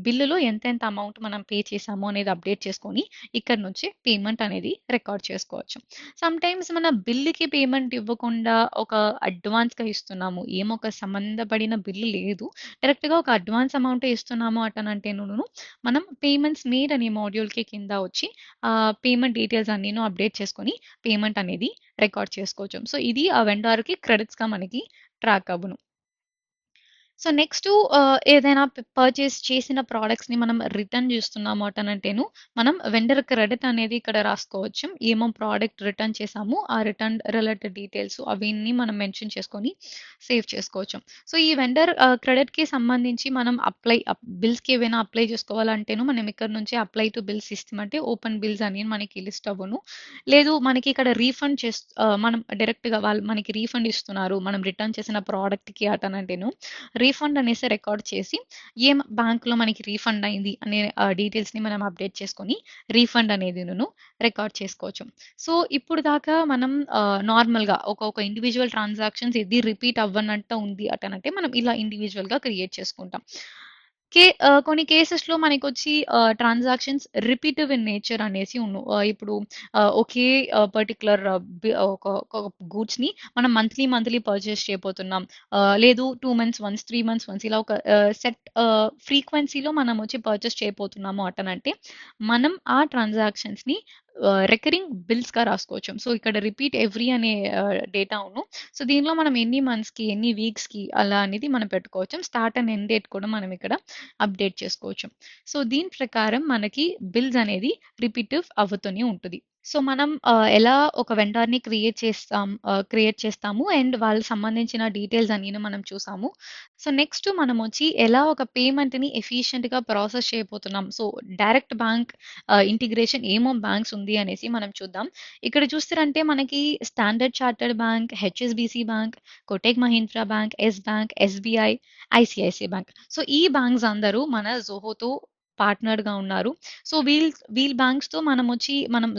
Speaker 1: బిల్లులో ఎంతెంత అమౌంట్ మనం పే చేశాము అనేది అప్డేట్ చేసుకొని ఇక్కడ నుంచి పేమెంట్ అనేది రికార్డ్ చేసుకోవచ్చు. సమ్‌టైమ్స్ మన బిల్లుకి పేమెంట్ ఇవ్వకుండా ఒక అడ్వాన్స్‌గా ఇస్తున్నాము. ఒక సంబంధపడిన బిల్లు లేదు. డైరెక్ట్‌గా ఒక అడ్వాన్స్ అమౌంటే ఇస్తున్నాము అటనంటేనును మనం పేమెంట్స్ మేడ్ అనే మాడ్యూల్‌కి కింద వచ్చి పేమెంట్ డీటెయిల్స్ అన్నీను అప్డేట్ చేసుకొని పేమెంట్ అనేది రికార్డ్ చేసుకోవచ్చు. సో, ఇది ఆ వెండార్‌కి క్రెడిట్స్‌గా మనకి ట్రాక్ అవ్వును. సో నెక్స్టు ఏదైనా పర్చేస్ చేసిన ప్రొడక్ట్స్‌ని మనం రిటర్న్ జేస్తున్నాము అటనంటేను, మనం వెండర్ క్రెడిట్ అనేది ఇక్కడ రాసుకోవచ్చు. ఏమో ప్రొడక్ట్ రిటర్న్ చేసాము, ఆ రిటర్న్ రిలేటెడ్ డీటెయిల్స్ అవన్నీ మనం మెన్షన్ చేసుకొని సేవ్ చేసుకోవచ్చు. సో ఈ వెండర్ క్రెడిట్‌కి సంబంధించి మనం బిల్స్‌కి ఏవైనా అప్లై చేసుకోవాలంటేను మనం ఇక్కడ నుంచి అప్లై టు బిల్స్ ఇస్తామంటే ఓపెన్ బిల్స్ అని మనకి లిస్ట్ అవ్వును. లేదు మనకి ఇక్కడ మనం డైరెక్ట్‌గా వాళ్ళు మనకి రీఫండ్ ఇస్తున్నారు. మనం రిటర్న్ చేసిన ప్రొడక్ట్‌కి అటనంటేను రీఫండ్ అనేసి రికార్డ్ చేసి బ్యాంక్‌లో మనకి రీఫండ్ అయింది అనే డీటెయిల్స్‌ని మనం అప్డేట్ చేసుకొని రీఫండ్ అనేదిను రికార్డ్ చేసుకోవచ్చు. సో ఇప్పుడు దాకా మనం నార్మల్‌గా ఒక ఇండివిడ్యువల్ ట్రాన్సాక్షన్స్ ఏది రిపీట్ అవ్వనంట ఉంది అటనంటే మనం ఇలా ఇండివిడ్యువల్‌గా క్రియేట్ చేసుకుంటాం. కొన్ని కేసెస్‌లో మనకొచ్చి ట్రాన్సాక్షన్స్ రిపీటివ్ ఇన్ నేచర్ అనేసి ఇప్పుడు ఒకే పర్టిక్యులర్ ఒక ఒక గూడ్స్‌ని మనం మంత్లీ పర్చేస్ చేయబోతున్నాం. లేదు 2 మంత్స్ వన్స్, 3 మంత్స్ వన్స్ ఇలా ఒక సెట్ ఫ్రీక్వెన్సీలో మనం వచ్చి పర్చేస్ చేయబోతున్నాము అటనంటే, మనం ఆ ట్రాన్సాక్షన్స్‌ని రికరింగ్ బిల్స్‌గా రాసుకోవచ్చు. సో, ఇక్కడ రిపీట్ ఎవ్రీ అనే డేటా. సో, దీనిలో మనం ఎన్ని మంత్స్‌కి, ఎన్ని వీక్స్‌కి అలా అనేది మనం పెట్టుకోవచ్చు. స్టార్ట్ అండ్ ఎండ్ డేట్ కూడా మనం ఇక్కడ అప్డేట్ చేసుకోవచ్చు. సో, దీని ప్రకారం మనకి బిల్స్ అనేది రిపీటివ్ అవుతూనే ఉంటది. సో, మనం ఎలా ఒక వెండర్‌ని క్రియేట్ చేస్తాము అండ్ వాళ్ళకి సంబంధించిన డీటెయిల్స్ అన్నీను మనం చూసాము. సో, నెక్స్ట్ మనమొచ్చి ఎలా ఒక పేమెంట్‌ని ఎఫిషియెంట్‌గా ప్రాసెస్ చేయబోతున్నాం. So, direct bank integration banks ఉంది అనేసి మనం చూద్దాం. ఇక్కడ చూస్తారంటే మనకి Standard chartered bank, HSBC bank, Kotak Mahindra bank, Yes bank, SBI, ICICI bank. So, ఈ బ్యాంక్స్ అందరూ మన జోహోతో పార్ట్నర్‌గా ఉన్నారు. సో, వీళ్ళ బ్యాంక్స్‌తో మనం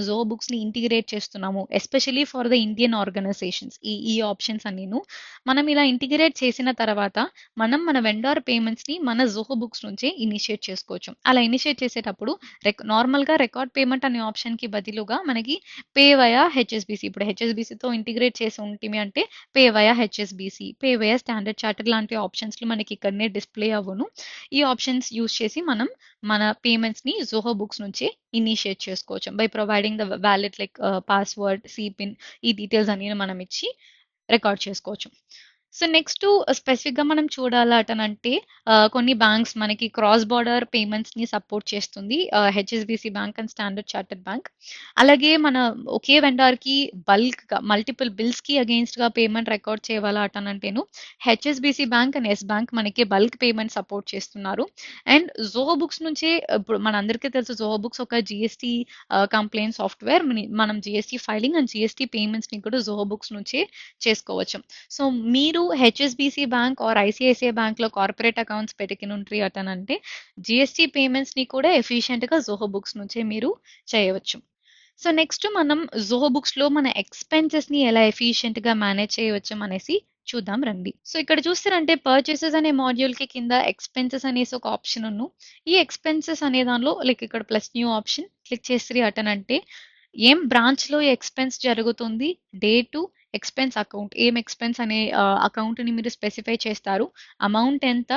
Speaker 1: జోహో బుక్స్‌ని ఇంటిగ్రేట్ చేస్తున్నాము. Especially for the Indian organisations ఈ ఆప్షన్స్ అన్నీను. మనం ఇలా ఇంటిగ్రేట్ చేసిన తర్వాత మన వెండార్ పేమెంట్స్‌ని మన జోహో బుక్స్ నుంచే ఇనిషియేట్ చేసుకోవచ్చు. అలా ఇనిషియేట్ చేసేటప్పుడు నార్మల్‌గా రికార్డ్ పేమెంట్ అనే ఆప్షన్‌కి బదులుగా మనకి పే వయా హెచ్ఎస్‌బీసీ ఇప్పుడు హెచ్ఎస్‌బీసీతో ఇంటిగ్రేట్ చేసి ఉంటిమి అంటే pay via HSBC, pay via standard chartered లాంటి ఆప్షన్స్‌లు మనకి ఇక్కడనే డిస్‌ప్లే అవ్వును. ఈ ఆప్షన్స్ యూజ్ చేసి మనం మన పేమెంట్స్‌ని జోహో బుక్స్ నుంచే ఇనిషియేట్ చేసుకోవచ్చు. By providing the wallet like password, C pin ఈ డీటెయిల్స్ అన్నీ మనం ఇచ్చి రికార్డ్ చేసుకోవచ్చు. సో నెక్స్ట్ స్పెసిఫిక్‌గా మనం చూడాలటనంటే కొన్ని బ్యాంక్స్ మనకి క్రాస్ బోర్డర్ పేమెంట్స్‌ని సపోర్ట్ చేస్తుంది. HSBC bank and standard chartered bank. అలాగే ఒకే వెండార్‌కి బల్క్‌గా మల్టిపుల్ బిల్స్‌కి అగెయిన్స్ట్‌గా పేమెంట్ రికార్డ్ చేయాలా అటనంటేను HSBC bank and yes bank మనకి బల్క్ పేమెంట్ సపోర్ట్ చేస్తున్నారు. అండ్ జోహో బుక్స్ నుంచే ఇప్పుడు మనందరికీ తెలుసు జోహో బుక్స్ ఒక జీఎస్టీ కంప్లెయింట్ సాఫ్ట్‌వేర్. మనం జీఎస్టీ ఫైలింగ్ అండ్ జీఎస్టీ పేమెంట్స్‌ని కూడా జోహో బుక్స్ నుంచే చేసుకోవచ్చు. సో, మీరు హెచ్ఎస్‌బీసీ బ్యాంక్ ఆర్ ఐసీఐసీఐ బ్యాంక్‌లో కార్పొరేట్ అకౌంట్స్ పెట్టుకునుంట్రి అటనంటే జీఎస్టీ పేమెంట్స్‌ని కూడా ఎఫిషియెంట్‌గా జోహో బుక్స్ నుంచే మీరు చేయవచ్చు. సో, నెక్స్ట్ మనం జోహో బుక్స్‌లో మన ఎక్స్‌పెన్సెస్‌ని ఎలా ఎఫిషియెంట్‌గా మేనేజ్ చేయవచ్చు అనేసి చూద్దాం రండి. సో, ఇక్కడ చూస్తారంటే పర్చేసెస్ అనే మాడ్యూల్‌కి కింద ఎక్స్‌పెన్సెస్ అనేసి ఒక ఆప్షన్. ఈ ఎక్స్‌పెన్సెస్ అనే దానిలో లైక్ ఇక్కడ ప్లస్ న్యూ ఆప్షన్ క్లిక్ చేసిరి అటనంటే బ్రాంచ్‌లో ఎక్స్‌పెన్స్ జరుగుతుంది, డేటు, ఎక్స్‌పెన్స్ అకౌంట్ ఎక్స్‌పెన్స్ అనే అకౌంట్‌ని మీరు స్పెసిఫై చేస్తారు. అమౌంట్ ఎంత,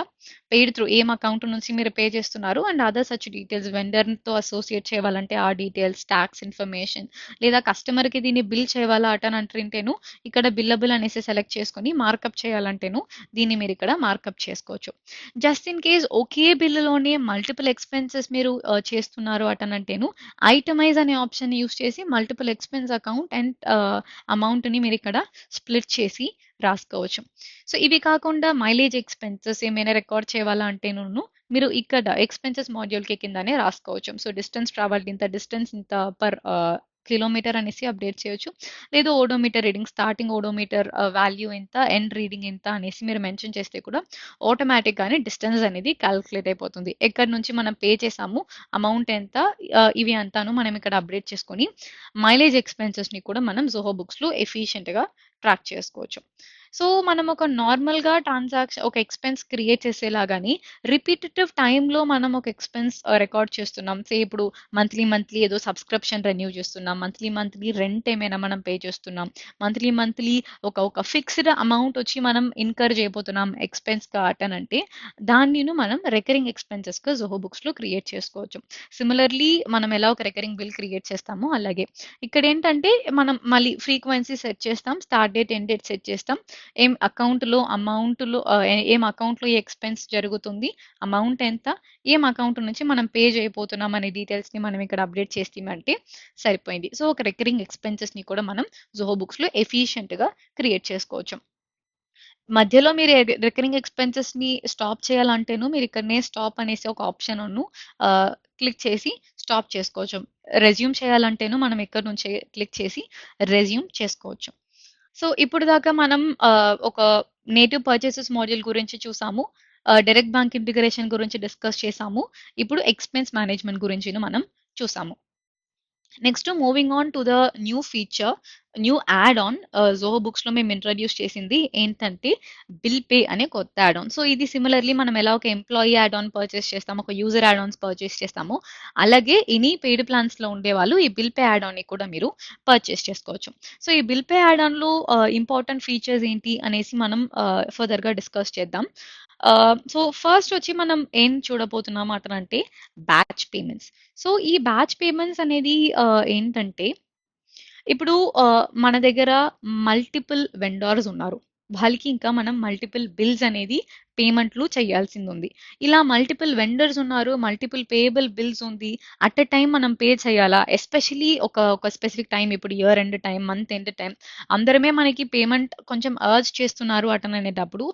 Speaker 1: పెయిడ్ త్రూ అకౌంట్ నుంచి మీరు పే చేస్తున్నారు అండ్ అదర్ సచ్ డీటెయిల్స్ వెండర్‌తో అసోసియేట్ చేయాలంటే ఆ డీటెయిల్స్, టాక్స్ ఇన్ఫర్మేషన్ లేదా కస్టమర్‌కి దీన్ని బిల్ చేయాలా అటనంటుంటేను ఇక్కడ బిల్లబుల్ అనేసి సెలెక్ట్ చేసుకొని మార్కప్ చేయాలంటేను దీన్ని మీరు ఇక్కడ మార్కప్ చేసుకోవచ్చు. జస్ట్ ఇన్ కేస్ ఒకే బిల్లులోనే మల్టిపుల్ ఎక్స్‌పెన్సెస్ మీరు చేస్తున్నారు అటనంటేను ఐటమైజ్ అనే ఆప్షన్ యూజ్ చేసి మల్టిపుల్ ఎక్స్‌పెన్స్ అకౌంట్ అండ్ అమౌంట్‌ని మీరిక్కడ స్ప్లిట్ చేసి రాసుకోవచ్చు. సో, ఇవి కాకుండా మైలేజ్ ఎక్స్‌పెన్సెస్ ఏమైనా రికార్డ్ చేయాలా అంటేనును మీరు ఇక్కడ ఎక్స్‌పెన్సెస్ మాడ్యూల్‌కి కిందనే రాసుకోవచ్చు. సో, డిస్టెన్స్ ట్రావెల్డ్ ఇంత పర్ కిలోమీటర్ అనేసి అప్డేట్ చేయొచ్చు. లేదు odometer reading starting odometer value ఎంత, ఎండ్ రీడింగ్ ఎంత అనేసి మీరు మెన్షన్ చేస్తే కూడా ఆటోమేటిక్‌గానే డిస్టెన్స్ అనేది కాలిక్యులేట్ అయిపోతుంది. ఎక్కడి నుంచి మనం పే చేసాము, అమౌంట్ ఎంత, ఇవి అంతాను మనం ఇక్కడ అప్డేట్ చేసుకొని మైలేజ్ ఎక్స్‌పెన్సెస్‌ని కూడా మనం జోహో బుక్స్‌లో ఎఫిషియెంట్‌గా ట్రాక్ చేసుకోవచ్చు. సో, మనం ఒక నార్మల్‌గా ఒక ఎక్స్‌పెన్స్ క్రియేట్ చేసేలాగాని రిపిటిటివ్ టైమ్‌లో మనం ఒక ఎక్స్‌పెన్స్ రికార్డ్ చేస్తున్నాం. ఇప్పుడు మంత్లీ ఏదో సబ్స్క్రిప్షన్ రెన్యూ చేస్తున్నాం. మంత్లీ రెంట్ ఏమైనా మనం పే చేస్తున్నాం. మంత్లీ ఒక ఫిక్స్‌డ్ అమౌంట్ వచ్చి మనం ఇన్కర్ చేయబోతున్నాం ఎక్స్‌పెన్స్‌గా అటనంటే దాన్నిను మనం రికరింగ్ ఎక్స్‌పెన్సెస్‌గా జోహో బుక్స్‌లో క్రియేట్ చేసుకోవచ్చు. సిమిలర్‌లీ మనం ఎలా ఒక రికరింగ్ బిల్ క్రియేట్ చేస్తామో అలాగే. ఇక్కడేంటంటే మనం మళ్ళీ ఫ్రీక్వెన్సీ సెట్ చేస్తాం. Start date, end date set చేస్తాం. ఏం అకౌంట్‌లో ఏ ఎక్స్‌పెన్స్ జరుగుతుంది, అమౌంట్ ఎంత, ఏం అకౌంట్ నుంచి మనం పే చేయబోతున్నాం అనే డీటెయిల్స్‌ని మనం ఇక్కడ అప్డేట్ చేసిమంటే సరిపోయింది. సో, ఒక రికరింగ్ ఎక్స్‌పెన్సెస్‌ని కూడా మనం జోహో బుక్స్‌లో ఎఫిషియెంట్‌గా క్రియేట్ చేసుకోవచ్చు. మధ్యలో మీరు రికరింగ్ ఎక్స్‌పెన్సెస్‌ని స్టాప్ చేయాలంటేను మీరు ఇక్కడనే స్టాప్ అనేసి ఒక ఆప్షనును క్లిక్ చేసి స్టాప్ చేసుకోవచ్చు. రెజ్యూమ్ చేయాలంటేను మనం ఇక్కడ నుంచే క్లిక్ చేసి రెజ్యూమ్ చేసుకోవచ్చు. సో, ఇప్పుడు దాకా మనం ఒక నేటివ్ పర్చేసెస్ మాడ్యూల్ గురించి చూసాము. డైరెక్ట్ బ్యాంక్ ఇంటిగ్రేషన్ గురించి డిస్కస్ చేసాము. ఇప్పుడు ఎక్స్‌పెన్స్ మేనేజ్‌మెంట్ గురించిను మనం చూసాము. Next moving on to the new feature, new add on Zoho బుక్స్‌లో మేము ఇంట్రొడ్యూస్ చేసింది ఏంటంటే బిల్ పే అనే కొత్త యాడ్ ఆన్. సో, ఇది సిమిలర్‌లీ మనం ఎలా ఒక ఎంప్లాయీ యాడ్ ఆన్ పర్చేస్ చేస్తామో, ఒక యూజర్ యాడ్ ఆన్స్ పర్చేస్ చేస్తామో, అలాగే ఎనీ పెయిడ్ ప్లాన్స్‌లో ఉండేవాళ్ళు ఈ బిల్ పే యాడ్ ఆన్‌ని కూడా మీరు పర్చేస్ చేసుకోవచ్చు. సో, ఈ బిల్ పే యాడ్ ఆన్‌లో ఇంపార్టెంట్ ఫీచర్స్ ఏంటి అనేసి మనం ఫర్దర్‌గా డిస్కస్ చేద్దాం. సో, ఫస్ట్ వచ్చి మనం ఏం చూడబోతున్నాం అటనంటే బ్యాచ్ పేమెంట్స్. సో, ఈ బ్యాచ్ పేమెంట్స్ అనేది ఏంటంటే, ఇప్పుడు మన దగ్గర మల్టిపుల్ వెండార్స్ ఉన్నారు. వాళ్ళకి ఇంకా మనం మల్టిపుల్ బిల్స్ అనేది పేమెంట్లు చేయాల్సిందుంది. ఇలా మల్టిపుల్ వెండర్స్ ఉన్నారు. మల్టిపుల్ పేయబుల్ బిల్స్ ఉంది. అట్ ఎ టైమ్ మనం పే చేయాలా? ఎస్పెషల్లీ ఒక స్పెసిఫిక్ టైమ్ ఇప్పుడు year end time, month end time అందరమే మనకి పేమెంట్ కొంచెం అర్జ్ చేస్తున్నారు అటననేటప్పుడు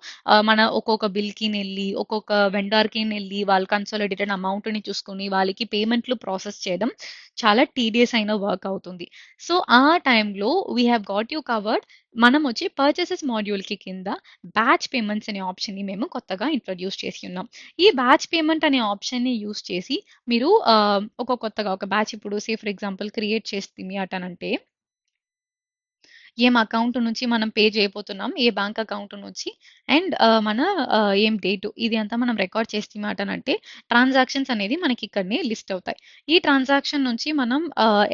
Speaker 1: మన ఒక్కొక్క బిల్‌కినెళ్లి, ఒక్కొక్క వెండార్‌కినెళ్లి వాళ్ళు కన్సాలిడేటెడ్ అమౌంట్‌ని చూసుకొని వాళ్ళకి పేమెంట్లు ప్రాసెస్ చేయడం చాలా టీడీయస్ అయిన వర్క్ అవుతుంది. సో, ఆ టైంలో we have got you covered. మనమొచ్చి పర్చేసెస్ మాడ్యూల్‌కి కింద బ్యాచ్ పేమెంట్స్ అనే ఆప్షన్‌ని మేము కొత్తగా ఇంట్రొడ్యూస్ చేసి ఉన్నాం. ఈ బ్యాచ్ పేమెంట్ అనే ఆప్షన్‌ని యూజ్ చేసి మీరు కొత్తగా ఒక బ్యాచ్ ఇప్పుడు ఫర్ ఎగ్జాంపుల్ క్రియేట్ చేస్తిమి అటనంటే ఏం అకౌంట్ నుంచి మనం పే చేయబోతున్నాం, ఏ బ్యాంక్ అకౌంట్ నుంచి అండ్ మన ఏం డేటు ఇది అంతా మనం రికార్డ్ చేస్తేమాటనంటే ట్రాన్సాక్షన్స్ అనేది మనకి ఇక్కడనే లిస్ట్ అవుతాయి. ఈ ట్రాన్సాక్షన్ నుంచి మనం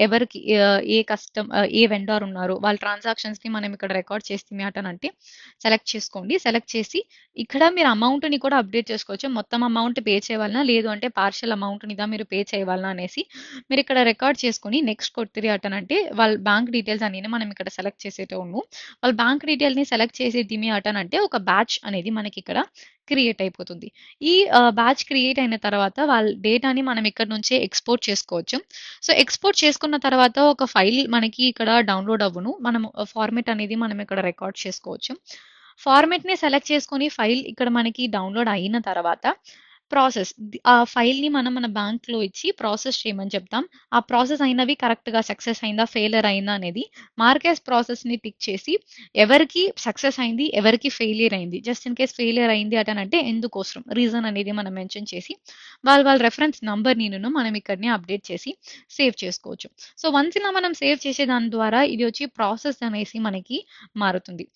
Speaker 1: ఎవరికి ఏ వెండార్ ఉన్నారో వాళ్ళ ట్రాన్సాక్షన్స్‌ని మనం ఇక్కడ రికార్డ్ చేస్తేమాటనంటే సెలెక్ట్ చేసుకోండి. సెలెక్ట్ చేసి ఇక్కడ మీరు అమౌంట్‌ని కూడా అప్డేట్ చేసుకోవచ్చు. మొత్తం అమౌంట్ పే చేయాలనా? లేదు అంటే పార్షియల్ అమౌంట్‌నిదా మీరు పే చేయవాలనా అనేసి మీరిక్కడ రికార్డ్ చేసుకొని నెక్స్ట్ కొట్టిరి అటనంటే వాళ్ళ బ్యాంక్ డీటెయిల్స్ అనేవి మనం ఇక్కడ సెలెక్ట్ చేసేటోను. వాళ్ళ బ్యాంక్ డీటెయిల్‌ని సెలెక్ట్ చేసేదిమి అటనంటే ఒక బ్యాచ్ అనేది మనకిక్కడ క్రియేట్ అయిపోతుంది. ఈ బ్యాచ్ క్రియేట్ అయిన తర్వాత వాళ్ళ డేటాని మనం ఇక్కడ నుంచే ఎక్స్‌పోర్ట్ చేసుకోవచ్చు. సో, ఎక్స్‌పోర్ట్ చేసుకున్న తర్వాత ఒక ఫైల్ మనకి ఇక్కడ డౌన్‌లోడ్ అవ్వును. మనం ఫార్మాట్ అనేది మనం ఇక్కడ రికార్డ్ చేసుకోవచ్చు. ఫార్మాట్‌ని సెలెక్ట్ చేసుకొని ఫైల్ ఇక్కడ మనకి డౌన్‌లోడ్ అయిన తర్వాత ఆ ఫైల్‌ని మనం మన బ్యాంక్‌లో ఇచ్చి ప్రాసెస్ చేయమని చెప్తాం. ఆ ప్రాసెస్ అయినవి కరెక్ట్‌గా సక్సెస్ అయిందా? ఫెయిల్యూర్ అయిందా? అనేది మార్క్ యాస్ ప్రాసెస్‌ని టిక్ చేసి ఎవరికి సక్సెస్ అయింది? ఎవరికి ఫెయిల్యూర్ అయింది? జస్ట్ ఇన్ కేస్ ఫెయిల్యూర్ అయింది అటనంటే ఎందుకోసం? రీజన్ అనేది మనం మెన్షన్ చేసి వాళ్ళ రెఫరెన్స్ నంబర్‌నిను మనం ఇక్కడనే అప్డేట్ చేసి సేవ్ చేసుకోవచ్చు. సో, వన్స్ ఇలా మనం సేవ్ చేసే దాని ద్వారా ఇది వచ్చి ప్రాసెస్ అనేసి మనకి మారుతుంది.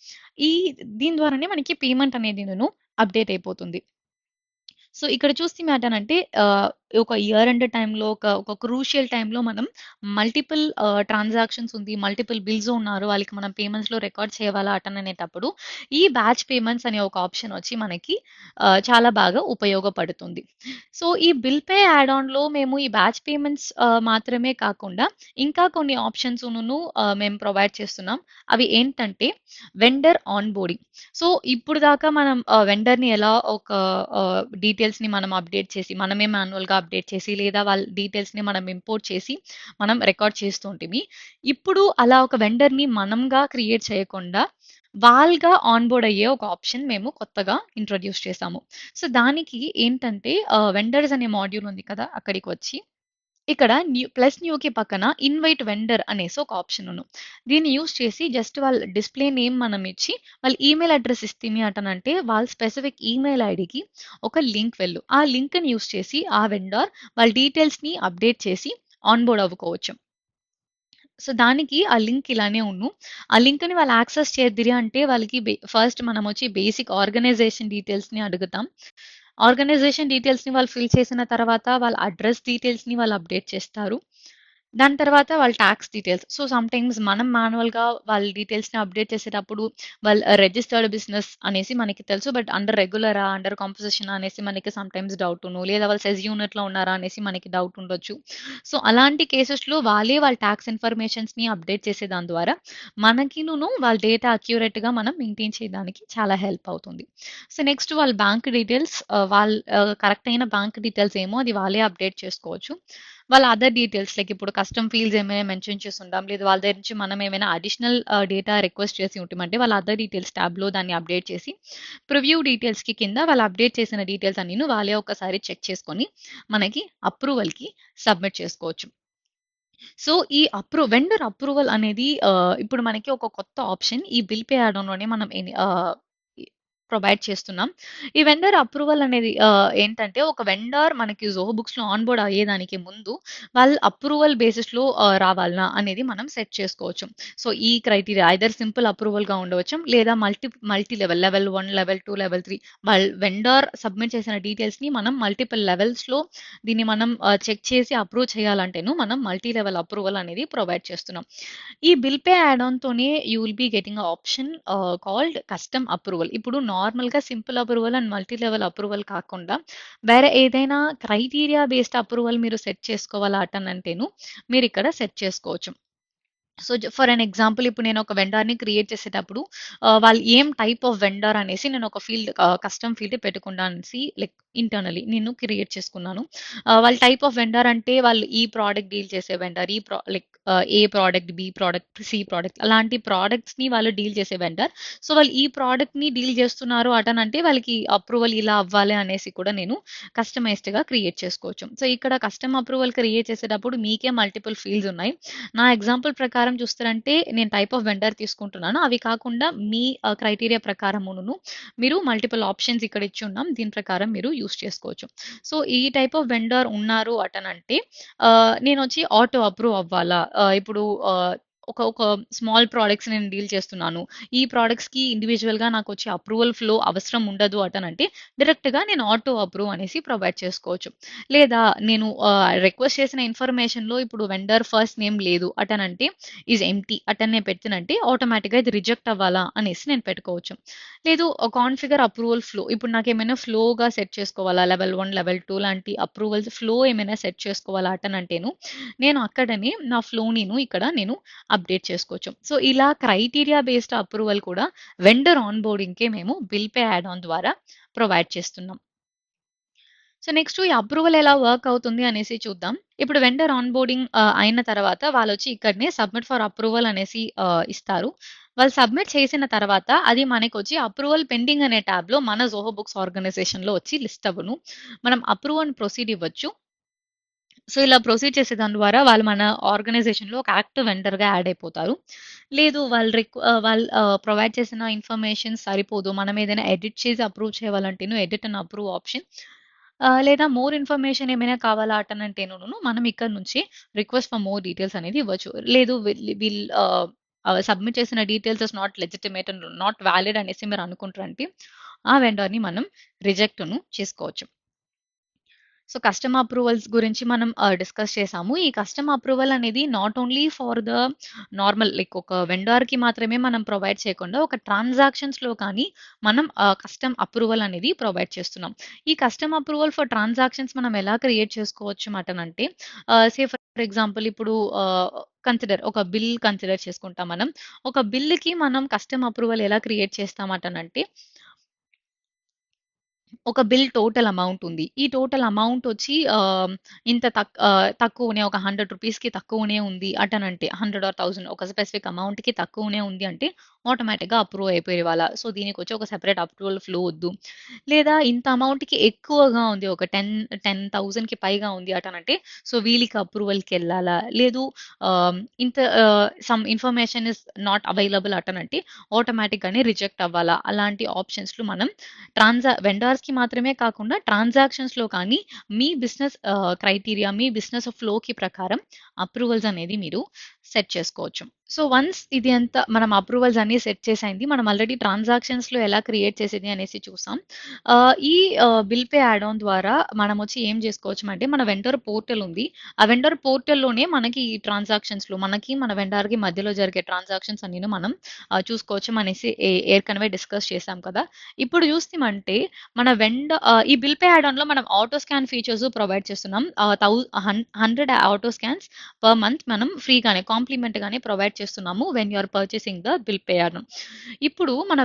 Speaker 1: ఈ దీని ద్వారానే మనకి పేమెంట్ అనేదిను అప్డేట్ అయిపోతుంది. సో, ఇక్కడ చూస్తేమాటనంటే ఒక ఇయర్ ఎండ్ టైమ్‌లో ఒక క్రూషియల్ టైమ్‌లో మనం మల్టిపుల్ ట్రాన్సాక్షన్స్ ఉంది. మల్టిపుల్ బిల్స్ ఉన్నారు. వాళ్ళకి మనం పేమెంట్స్‌లో రికార్డ్ చేయాలా అటననేటప్పుడు ఈ బ్యాచ్ పేమెంట్స్ అనే ఒక ఆప్షన్ వచ్చి మనకి చాలా బాగా ఉపయోగపడుతుంది. సో, ఈ బిల్ పే యాడ్ ఆన్‌లో మేము ఈ బ్యాచ్ పేమెంట్స్ మాత్రమే కాకుండా ఇంకా కొన్ని ఆప్షన్సునును మేము ప్రొవైడ్ చేస్తున్నాం. అవి ఏంటంటే వెండర్ ఆన్‌బోర్డింగ్. సో, ఇప్పుడు దాకా మనం వెండర్‌ని ఎలా ఒక డీటెయిల్స్‌ని మనం అప్డేట్ చేసి, మనమే మాన్యుయల్‌గా అప్డేట్ చేసి, లేదా వాళ్ళ డీటెయిల్స్‌ని మనం ఇంపోర్ట్ చేసి, మనం రికార్డ్ చేస్తూ ఉంటిమి. ఇప్పుడు అలా ఒక వెండర్‌ని మనంగా క్రియేట్ చేయకుండా, వాళ్ళుగా ఆన్‌బోర్డ్ అయ్యే ఒక ఆప్షన్ మేము కొత్తగా ఇంట్రొడ్యూస్ చేశాము. సో, దానికి ఏంటంటే వెండర్స్ అనే మాడ్యూల్ ఉంది కదా! అక్కడికి వచ్చి ఇక్కడ న్యూకి పక్కన ఇన్వైట్ వెండర్ అనేసి ఒక ఆప్షన్ ఉంది. దీన్ని యూజ్ చేసి జస్ట్ వాళ్ళ డిస్‌ప్లే నేమ్ మనం ఇచ్చి, వాళ్ళ ఈమెయిల్ అడ్రెస్ ఇస్తిమి అటనంటే వాళ్ళ స్పెసిఫిక్ ఈమెయిల్ ఐడీకి ఒక లింక్ ఆ లింక్‌ని యూజ్ చేసి ఆ వెండర్ వాళ్ళ డీటెయిల్స్‌ని అప్డేట్ చేసి ఆన్‌బోర్డ్ అవ్వుకోవచ్చు. సో, దానికి ఆ లింక్ ఇలానే ఆ లింక్‌ని వాళ్ళు యాక్సెస్ చేద్దిరి అంటే వాళ్ళకి ఫస్ట్ మనమొచ్చి బేసిక్ ఆర్గనైజేషన్ డీటెయిల్స్‌ని అడుగుతాం. ఆర్గనైజేషన్ డీటెయిల్స్‌ని వాళ్ళు ఫిల్ చేసిన తర్వాత వాళ్ళ అడ్రెస్ డీటెయిల్స్‌ని వాళ్ళు అప్డేట్ చేస్తారు. దాని తర్వాత వాళ్ళ టాక్స్ డీటెయిల్స్. సో, సమ్‌టైమ్స్ మనం మాన్యువల్‌గా వాళ్ళ డీటెయిల్స్‌ని అప్డేట్ చేసేటప్పుడు వాళ్ళు రిజిస్టర్డ్ బిజినెస్ అనేసి మనకి తెలుసు. బట్ అండర్ రెగ్యులరా? అండర్ కంపోజిషనా? అనేసి మనకి సమ్‌టైమ్స్ డౌటును. లేదా వాళ్ళు సెజ్ యూనిట్‌లో ఉన్నారా? అనేసి మనకి డౌట్ ఉండొచ్చు. సో, అలాంటి కేసెస్‌లో వాళ్ళే వాళ్ళ టాక్స్ ఇన్ఫర్మేషన్స్‌ని అప్డేట్ చేసే దాని ద్వారా మనకినును వాళ్ళ డేటా అక్యురేట్‌గా మనం మెయింటైన్ చేయడానికి చాలా హెల్ప్ అవుతుంది. సో, నెక్స్ట్ వాళ్ళ బ్యాంక్ డీటెయిల్స్ కరెక్ట్ అయిన బ్యాంక్ డీటెయిల్స్ ఏమో అది వాళ్ళే అప్డేట్ చేసుకోవచ్చు. వాళ్ళ అదర్ డీటెయిల్స్ లైక్ ఇప్పుడు కస్టమ్ ఫీల్డ్స్ ఏమైనా మెన్షన్ చేసుంటాం. లేదా వాళ్ళ దగ్గర నుంచి మనం ఏమైనా అడిషనల్ డేటా రిక్వెస్ట్ చేసి ఉంటామంటే వాళ్ళ అదర్ డీటెయిల్స్ ట్యాబ్‌లో దాన్ని అప్డేట్ చేసి ప్రివ్యూ డీటెయిల్స్‌కి కింద వాళ్ళు అప్డేట్ చేసిన డీటెయిల్స్ అన్నీను వాళ్ళే ఒకసారి చెక్ చేసుకొని మనకి అప్రూవల్‌కి సబ్మిట్ చేసుకోవచ్చు. సో, ఈ వెండర్ అప్రూవల్ అనేది ఇప్పుడు మనకి ఒక కొత్త ఆప్షన్ ఈ బిల్ పే యాడ్ ఆన్‌లోనే మనం ఇ ప్రొవైడ్ చేస్తున్నాం. ఈ వెండర్ అప్రూవల్ అనేది ఏంటంటే ఒక వెండర్ మనకి జోహో బుక్స్‌లో ఆన్‌బోర్డ్ అయ్యేదానికి ముందు వాళ్ళు అప్రూవల్ బేసిస్‌లో రావాల్నా అనేది మనం సెట్ చేసుకోవచ్చు. సో, ఈ క్రైటీరియా ఐదర్ సింపుల్ అప్రూవల్‌గా ఉండవచ్చు. లేదా multi level, level 1, level 2, level 3 vendor submit చేసిన డీటెయిల్స్‌ని మనం మల్టిపుల్ లెవెల్స్‌లో దీన్ని మనం చెక్ చేసి అప్రూవ్ చేయాలంటేను మనం మల్టీ లెవెల్ అప్రూవల్ అనేది ప్రొవైడ్ చేస్తున్నాం. ఈ బిల్ పే యాడ్ ఆన్‌తోనే you will be getting a option called custom approval. ఇప్పుడు నార్మల్‌గా simple approval and multi level approval కాకుండా వేరే ఏదైనా క్రైటీరియా బేస్డ్ అప్రూవల్ మీరు సెట్ చేసుకోవాలా అటనంటేను మీరిక్కడ సెట్ చేసుకోవచ్చు. సో, ఫర్ ఎన్ ఎగ్జాంపుల్ ఇప్పుడు నేను ఒక వెండర్‌ని క్రియేట్ చేసేటప్పుడు వాళ్ళు ఏం టైప్ ఆఫ్ వెండర్ అనేసి నేను ఒక కస్టమ్ ఫీల్డ్ పెట్టుకుంటా అనేసి లైక్ ఇంటర్నల్లీ నేను క్రియేట్ చేసుకున్నాను. వాళ్ళ టైప్ ఆఫ్ వెండర్ అంటే వాళ్ళు ఈ ప్రొడక్ట్ డీల్ చేసే vendor, A product, B product, C product అలాంటి ప్రొడక్ట్స్‌ని వాళ్ళు డీల్ చేసే వెండర్. సో, వాళ్ళు ఈ ప్రొడక్ట్‌ని డీల్ చేస్తున్నారు అటనంటే వాళ్ళకి అప్రూవల్ ఇలా అవ్వాలి అనేసి కూడా నేను కస్టమైజ్డ్‌గా క్రియేట్ చేసుకోవచ్చు. సో, ఇక్కడ కస్టమ్ అప్రూవల్ క్రియేట్ చేసేటప్పుడు మీకే మల్టిపుల్ ఫీల్డ్స్ ఉన్నాయి. నా ఎగ్జాంపుల్ ప్రకారం చూస్తారంటే నేను టైప్ ఆఫ్ వెండర్ తీసుకుంటున్నాను. అవి కాకుండా మీ క్రైటీరియా ప్రకారమును మీరు మల్టిపుల్ ఆప్షన్స్ ఇక్కడ ఇచ్చున్నాం. దీని ప్రకారం మీరు యూజ్ చేసుకోవచ్చు. సో, ఈ టైప్ ఆఫ్ వెండర్ ఉన్నారు అటనంటే నేనొచ్చి ఆటో అప్రూవ్ అవ్వాలా? ఇప్పుడు ఒక ఒక స్మాల్ ప్రొడక్ట్స్ నేను డీల్ చేస్తున్నాను. ఈ ప్రొడక్ట్స్‌కి ఇండివిడ్యువల్‌గా నాకొచ్చే అప్రూవల్ ఫ్లో అవసరం ఉండదు అటనంటే డైరెక్ట్‌గా నేను ఆటో అప్రూవ్ అనేసి ప్రొవైడ్ చేసుకోవచ్చు. లేదా నేను రిక్వెస్ట్ చేసిన ఇన్ఫర్మేషన్‌లో ఇప్పుడు వెండర్ ఫస్ట్ నేమ్ లేదు అటనంటే ఎంప్టీ అటనే పెట్టినంటే ఆటోమేటిక్‌గా ఇది రిజెక్ట్ అవ్వాలా అనేసి నేను పెట్టుకోవచ్చు. లేదు కాన్ఫిగర్ అప్రూవల్ ఫ్లో ఇప్పుడు నాకేమైనా ఫ్లోగా సెట్ చేసుకోవాలా లెవెల్ 1, లెవెల్ 2 లాంటి అప్రూవల్స్ ఫ్లో ఏమైనా సెట్ చేసుకోవాలా అటనంటేను నేను అక్కడనే నా ఫ్లోనిను ఇక్కడ నేను అప్డేట్ చేసుకోవచ్చు. సో, ఇలా క్రైటీరియా బేస్డ్ అప్రూవల్ కూడా వెండర్ ఆన్‌బోర్డింగ్‌కే మేము బిల్ పే యాడ్ ఆన్ ద్వారా ప్రొవైడ్ చేస్తున్నాం. సో, నెక్స్ట్ ఈ అప్రూవల్ ఎలా వర్క్ అవుతుంది అనేసి చూద్దాం. ఇప్పుడు వెండర్ ఆన్‌బోర్డింగ్ అయిన తర్వాత వాళ్ళొచ్చి ఇక్కడనే సబ్మిట్ ఫర్ అప్రూవల్ అనేసి ఇస్తారు. వాళ్ళు సబ్మిట్ చేసిన తర్వాత అది మనకొచ్చి అప్రూవల్ పెండింగ్ అనే టాబ్‌లో మన జోహో బుక్స్ ఆర్గనైజేషన్‌లో వచ్చి లిస్ట్ అవ్వును. మనం అప్రూవ్ అండ్ ప్రొసీడ్ ఇవ్వచ్చు. సో, ఇలా ప్రొసీడ్ చేసే దాని ద్వారా వాళ్ళు మన ఆర్గనైజేషన్‌లో ఒక యాక్టివ్ వెండర్‌గా యాడ్ అయిపోతారు. లేదు వాళ్ళు ప్రొవైడ్ చేసిన ఇన్ఫర్మేషన్ సరిపోదు. మనం ఏదైనా ఎడిట్ చేసి అప్రూవ్ చేయాలంటేను ఎడిట్ అండ్ అప్రూవ్ ఆప్షన్ లేదా మోర్ ఇన్ఫర్మేషన్ ఏమైనా కావాలా అటనంటేనును మనం ఇక్కడ నుంచి రిక్వెస్ట్ ఫర్ మోర్ డీటెయిల్స్ అనేది ఇవ్వచ్చు. లేదు సబ్మిట్ చేసిన details is not legitimate and not valid అనేసి మీరు అనుకుంటారంటే ఆ వెండర్‌ని మనం రిజెక్ట్‌ను చేసుకోవచ్చు. సో, కస్టమ్ అప్రూవల్స్ గురించి మనం డిస్కస్ చేసాము. ఈ కస్టమ్ అప్రూవల్ అనేది not only for the normal like ఒక వెండార్‌కి మాత్రమే మనం ప్రొవైడ్ చేయకుండా ఒక ట్రాన్సాక్షన్స్‌లో కానీ మనం కస్టమ్ అప్రూవల్ అనేది ప్రొవైడ్ చేస్తున్నాం. ఈ కస్టమ్ అప్రూవల్ ఫర్ ట్రాన్సాక్షన్స్ మనం ఎలా క్రియేట్ చేసుకోవచ్చు మటనంటే సే ఫర్ ఎగ్జాంపుల్ ఇప్పుడు ఒక బిల్ కన్సిడర్ చేసుకుంటాం మనం. ఒక బిల్‌కి మనం కస్టమ్ అప్రూవల్ ఎలా క్రియేట్ చేస్తామటనంటే ఒక బిల్ టోటల్ అమౌంట్ ఉంది. ఈ టోటల్ అమౌంట్ వచ్చి తక్కువనే ఒక రూ. 100కి తక్కువనే ఉంది అటనంటే 100 ఆర్ 1000 ఒక స్పెసిఫిక్ అమౌంట్‌కి తక్కువనే ఉంది అంటే ఆటోమేటిక్‌గా అప్రూవ్ అయిపోయేవాళ్ళ. సో, దీనికొచ్చి ఒక సెపరేట్ అప్రూవల్ ఫ్లో వద్దు. లేదా ఇంత అమౌంట్‌కి ఎక్కువగా ఉంది. ఒక 10,000కి పైగా ఉంది అటనంటే సో, వీళ్ళకి అప్రూవల్‌కెళ్ళాలా? లేదు ఆహ్, ఇంత some information is not available అటనంటే ఆటోమేటిక్‌గానే రిజెక్ట్ అవ్వాలా? అలాంటి ఆప్షన్స్‌లో మనం వెండార్స్‌కి మాత్రమే కాకుండా ట్రాన్సాక్షన్స్‌లో కానీ మీ బిజినెస్ క్రైటీరియా మీ బిజినెస్ ఫ్లోకి ప్రకారం అప్రూవల్స్ అనేది మీరు సెట్ చేసుకోవచ్చు. సో వన్స్ ఇది అంతా మనం అప్రూవల్స్ అన్నీ సెట్ చేసైంది. మనం ఆల్రెడీ ట్రాన్సాక్షన్స్‌లో ఎలా క్రియేట్ చేసేది అనేసి చూసాం. ఈ బిల్ పే యాడ్ ఆన్ ద్వారా మనమొచ్చి ఏం జేసుకోవచ్చమంటే మన వెండర్ పోర్టల్ ఉంది. ఆ వెండర్ పోర్టల్‌లోనే మనకి ఈ ట్రాన్సాక్షన్స్‌లో మనకి మన వెండర్‌కి మధ్యలో జరిగే ట్రాన్సాక్షన్స్ అన్నీను మనం చూసుకోవచ్చు అనేసి ఏర్కనవే డిస్కస్ చేసాం కదా! ఇప్పుడు జూస్తేమంటే మన ఈ బిల్ పే యాడ్ ఆన్‌లో మనం ఆటో స్కాన్ ఫీచర్స్ ప్రొవైడ్ చేస్తున్నాం. 100 ఆటో స్కాన్స్ పర్ మంత్ మనం ఫ్రీగానే కాంప్లిమెంట్‌గానే ప్రొవైడ్ చేస్తున్నాము. When you are purchasing the bill pay add on. ఇప్పుడు మన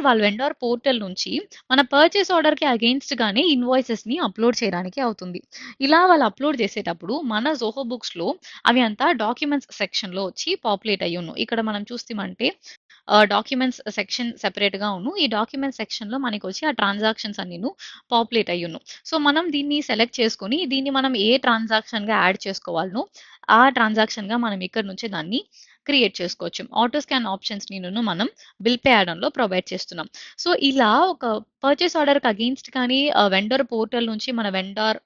Speaker 1: వాళ్ళ వెండార్ పోర్టల్ నుంచి మన పర్చేస్ ఆర్డర్‌కి అగెయిన్స్ట్‌గానే ఇన్వాయిసెస్‌ని అప్‌లోడ్ చేయడానికి అవుతుంది. ఇలా వాళ్ళు అప్‌లోడ్ చేసేటప్పుడు మన జోహో బుక్స్‌లో అవి అంతా డాక్యుమెంట్స్ సెక్షన్‌లో వచ్చి పాపులేట్ అయ్యును. ఇక్కడ మనం చూస్తేమంటే డాక్యుమెంట్స్ సెక్షన్ సెపరేట్‌గా ఈ డాక్యుమెంట్స్ సెక్షన్‌లో మనకొచ్చి ఆ ట్రాన్సాక్షన్స్ అన్నీను పాపులేట్ అయ్యును. సో, మనం దీన్ని సెలెక్ట్ చేసుకొని దీన్ని మనం ఏ ట్రాన్సాక్షన్‌గా యాడ్ చేసుకోవాలనో ఆ ట్రాన్సాక్షన్‌గా మనం ఇక్కడ నుంచే దాన్ని క్రియేట్ చేసుకోవచ్చు. ఆటో స్కాన్ ఆప్షన్స్‌నిను మనం బిల్ పే యాడ్ ఆన్‌లో ప్రొవైడ్ చేస్తున్నాం. సో, ఇలా ఒక పర్చేస్ ఆర్డర్‌కి అగెయిన్స్ట్ కానీ వెండర్ పోర్టల్ నుంచి మన వెండార్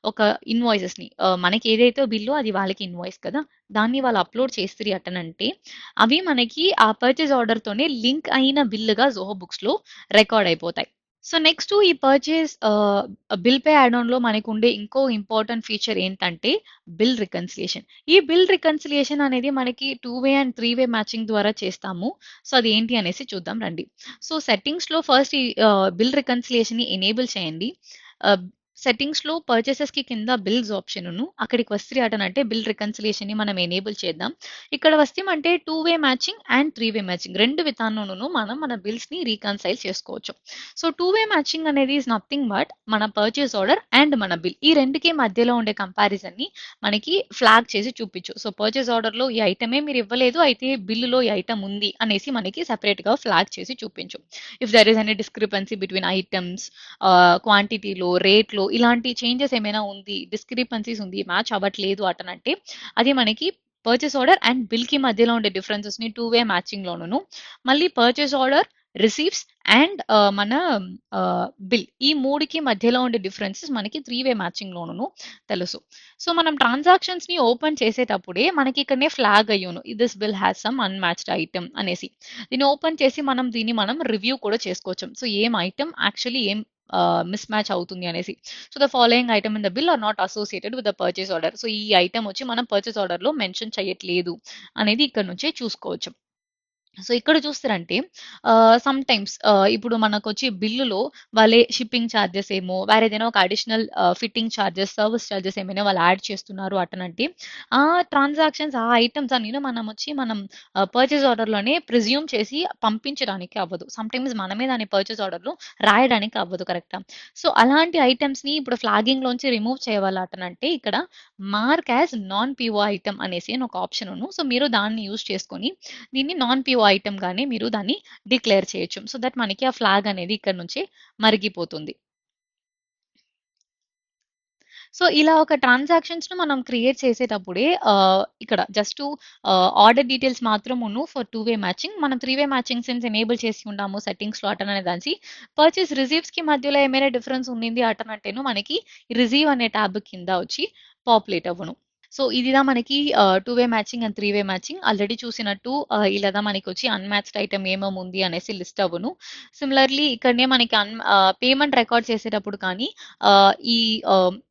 Speaker 1: ఒక ఇన్వాయిసెస్‌ని మనకి ఏదైతే బిల్లో అది వాళ్ళకి ఇన్వాయిస్ కదా! దాన్ని వాళ్ళు అప్‌లోడ్ చేసిరి అటనంటే అవి మనకి ఆ పర్చేస్ ఆర్డర్‌తోనే లింక్ అయిన బిల్లుగా జోహో బుక్స్‌లో రికార్డ్ అయిపోతాయి. సో, నెక్స్టు ఈ పర్చేస్ బిల్ పే యాడ్ ఆన్‌లో మనకుండే ఇంకో ఇంపార్టెంట్ ఫీచర్ ఏంటంటే బిల్ రికన్సిలియేషన్. ఈ బిల్ రికన్సిలియేషన్ అనేది మనకి 2 వే అండ్ 3 వే మ్యాచింగ్ ద్వారా చేస్తాము. సో, అదేంటి అనేసి చూద్దాం రండి. సో, సెట్టింగ్స్‌లో ఫస్ట్ ఈ బిల్ రికన్సిలియేషన్‌ని ఎనేబుల్ చేయండి. ఆహ్, సెట్టింగ్స్‌లో పర్చేసెస్‌కి కింద బిల్స్ ఆప్షనును అక్కడికి వస్త్రి అటనంటే బిల్ రికన్సిలియేషన్‌ని మనం ఎనేబుల్ చేద్దాం. ఇక్కడ వస్తేమంటే 2 way matching and 3 way matching 2 విధానంలోనూ మనం మన బిల్స్‌ని రీకన్సైల్ చేసుకోవచ్చు. సో, 2 వే మ్యాచింగ్ అనేది ఈస్ నథింగ్ బట్ మన పర్చేస్ ఆర్డర్ అండ్ మన బిల్. ఈ రెండికి మధ్యలో ఉండే కంపారిజన్‌ని మనకి ఫ్లాగ్ చేసి చూపిచ్చు. సో, పర్చేస్ ఆర్డర్‌లో ఈ ఐటమే మీరు ఇవ్వలేదు. అయితే బిల్లులో ఈ ఐటెమ్ ఉంది అనేసి మనకి సెపరేట్‌గా ఫ్లాగ్ చేసి చూపించు. If there is any discrepancy between items క్వాంటిటీలో, రేట్‌లో ఇలాంటి చేంజెస్ ఏమైనా ఉంది, డిస్క్రిపెన్సీస్ ఉంది, మ్యాచ్ అవ్వట్లేదు అటనంటే అది మనకి పర్చేస్ ఆర్డర్ అండ్ బిల్‌కి మధ్యలో ఉండే డిఫరెన్సెస్‌ని 2 వే మ్యాచింగ్‌లోనును మళ్ళీ పర్చేస్ ఆర్డర్, రిసీవ్ట్స్ అండ్ మన బిల్ ఈ 3కి మధ్యలో ఉండే డిఫరెన్సెస్ మనకి 3 వే మ్యాచింగ్‌లోనును తెలుసు. సో, మనం ట్రాన్సాక్షన్స్‌ని ఓపెన్ చేసేటప్పుడే మనకి ఇక్కడనే ఫ్లాగ్ అయ్యును. This bill has some unmatched item అనేసి. దీన్ని ఓపెన్ చేసి మనం రివ్యూ కూడా చేసుకోవచ్చు. సో, ఏం ఐటెమ్ యాక్చువల్లీ ఏం మిస్ మ్యాచ్ అవుతుంది అనేసి. So, the following item in the bill are not associated with the purchase order. So, ఈ ఐటెమ్ వచ్చి మనం పర్చేస్ ఆర్డర్‌లో మెన్షన్ చేయట్లేదు అనేది ఇక్కడ నుంచే చూసుకోవచ్చు. సో, ఇక్కడ చూస్తారంటే సమ్‌టైమ్స్ ఇప్పుడు మనకొచ్చే బిల్లులో వాళ్ళే షిప్పింగ్ చార్జెస్ ఏమో, వేరేదైనా ఒక additional fitting charges, service charges ఏమైనా వాళ్ళు యాడ్ చేస్తున్నారు అటనంటే, ఆ ట్రాన్సాక్షన్స్, ఆ ఐటెమ్స్ అన్నీను మనం పర్చేస్ ఆర్డర్‌లోనే ప్రిజ్యూమ్ చేసి పంపించడానికి అవ్వదు. సమ్‌టైమ్స్ మనమే దాన్ని పర్చేస్ ఆర్డర్‌లో రాయడానికి అవ్వదు కరెక్టా? సో, అలాంటి ఐటెమ్స్‌ని ఇప్పుడు ఫ్లాగింగ్‌లోంచి రిమూవ్ చేయాలటనంటే ఇక్కడ mark as non PO item అనేసి అని ఒక ఆప్షన్ సో, మీరు దాన్ని యూజ్ చేసుకొని దీన్ని నాన్ పీఓ ఐటెమ్ గానే మీరు దాన్ని డిక్లేర్ చేయొచ్చు. సో దట్ మనకి ఆ ఫ్లాగ్ అనేది ఇక్కడ నుంచి మరిగిపోతుంది. సో, ఇలా ఒక ట్రాన్సాక్షన్స్‌ను మనం క్రియేట్ చేసేటప్పుడే ఇక్కడ జస్టు ఆర్డర్ డీటెయిల్స్ మాత్రమును ఫర్ 2 వే మ్యాచింగ్. మనం 3 వే మ్యాచింగ్ సిన్స్ ఎనేబుల్ చేసి ఉన్నాము సెట్టింగ్స్‌లో అటననే దాసి పర్చేస్ రిసీవ్స్‌కి మధ్యలో ఏమైనా డిఫరెన్స్ ఉండింది అటనంటేను మనకి రిసీవ్ అనే ట్యాబ్ కింద వచ్చి పాపులేట్ అవ్వును. సో, ఇదిదా మనకి 2 way matching and 3 way matching. Already చూసినట్టు ఇలాగా మనకొచ్చి అన్‌మ్యాచ్డ్ ఐటెమ్ ఏమేముంది అనేసి లిస్ట్ అవ్వును. సిమిలర్‌లీ ఇక్కడనే మనకి పేమెంట్ రికార్డ్ చేసేటప్పుడు కానీ ఈ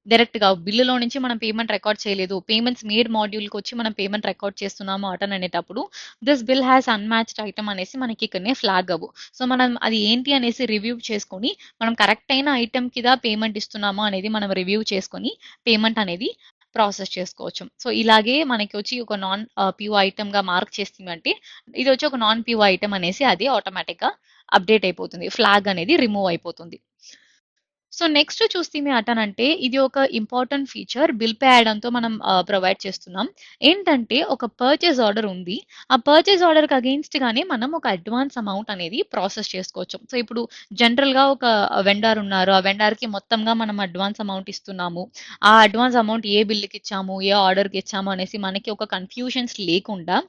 Speaker 1: డైరెక్ట్‌గా బిల్లులో నుంచి మనం పేమెంట్ రికార్డ్ చేయలేదు. పేమెంట్స్ మేడ్ మాడ్యూల్‌కొచ్చి మనం పేమెంట్ రికార్డ్ చేస్తున్నాము అనేటప్పుడు this bill has unmatched item అనేసి మనకి ఇక్కడనే ఫ్లాగ్ అవ్వు. సో, మనం అది ఏంటి అనేసి రివ్యూ చేసుకొని మనం కరెక్ట్ అయిన ఐటెమ్‌కిదా పేమెంట్ ఇస్తున్నామా అనేది మనం రివ్యూ చేసుకొని పేమెంట్ అనేది ప్రాసెస్ చేసుకోవచ్చు. సో, ఇలాగే మనకొచ్చి ఒక నాన్ పీఓ ఐటెమ్‌గా మార్క్ చేస్తుందంటే ఇదొచ్చి ఒక నాన్ పీఓ ఐటెమ్ అనేసి అది ఆటోమేటిక్‌గా అప్‌డేట్ అయిపోతుంది. ఫ్లాగ్ అనేది రిమూవ్ అయిపోతుంది. సో, నెక్స్ట్ చూస్తేమి అటనంటే ఇది ఒక important feature bill pay add ఆన్‌తో మనం ప్రొవైడ్ చేస్తున్నాం. ఏంటంటే ఒక పర్చేస్ ఆర్డర్ ఉంది. ఆ పర్చేస్ ఆర్డర్‌కి అగెయిన్స్ట్‌గానే మనం ఒక అడ్వాన్స్ అమౌంట్ అనేది ప్రాసెస్ చేసుకోవచ్చు. సో, ఇప్పుడు జనరల్‌గా ఒక వెండార్ ఉన్నారు. ఆ వెండార్‌కి మొత్తంగా మనం అడ్వాన్స్ అమౌంట్ ఇస్తున్నాము. ఆ అడ్వాన్స్ అమౌంట్ ఏ బిల్‌కి ఇచ్చాము, ఏ ఆర్డర్‌కి ఇచ్చాము అనేసి మనకి ఒక కన్‌ఫ్యూషన్స్ లేకుండా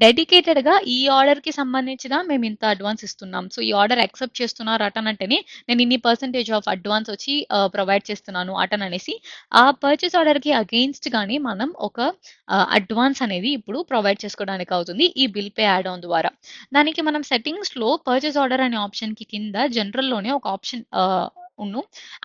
Speaker 1: డెడికేటెడ్‌గా ఈ ఆర్డర్‌కి సంబంధించిన మేము ఇంత అడ్వాన్స్ ఇస్తున్నాం. సో, ఈ ఆర్డర్ యాక్సెప్ట్ చేస్తున్నారు అటనంటేనే నేను ఇన్ని పర్సెంటేజ్ ఆఫ్ అడ్వాన్స్ వచ్చి ప్రొవైడ్ చేస్తున్నాను అటననేసి ఆ పర్చేస్ ఆర్డర్‌కి అగెయిన్స్ట్ గాని మనం ఒక అడ్వాన్స్ అనేది ఇప్పుడు ప్రొవైడ్ చేసుకోవడానికి అవుతుంది ఈ బిల్ పే యాడ్ ఆన్ ద్వారా. దానికి మనం సెట్టింగ్స్‌లో పర్చేస్ ఆర్డర్ అనే ఆప్షన్‌కి కింద జనరల్‌లోనే ఒక ఆప్షన్ ఉన్ను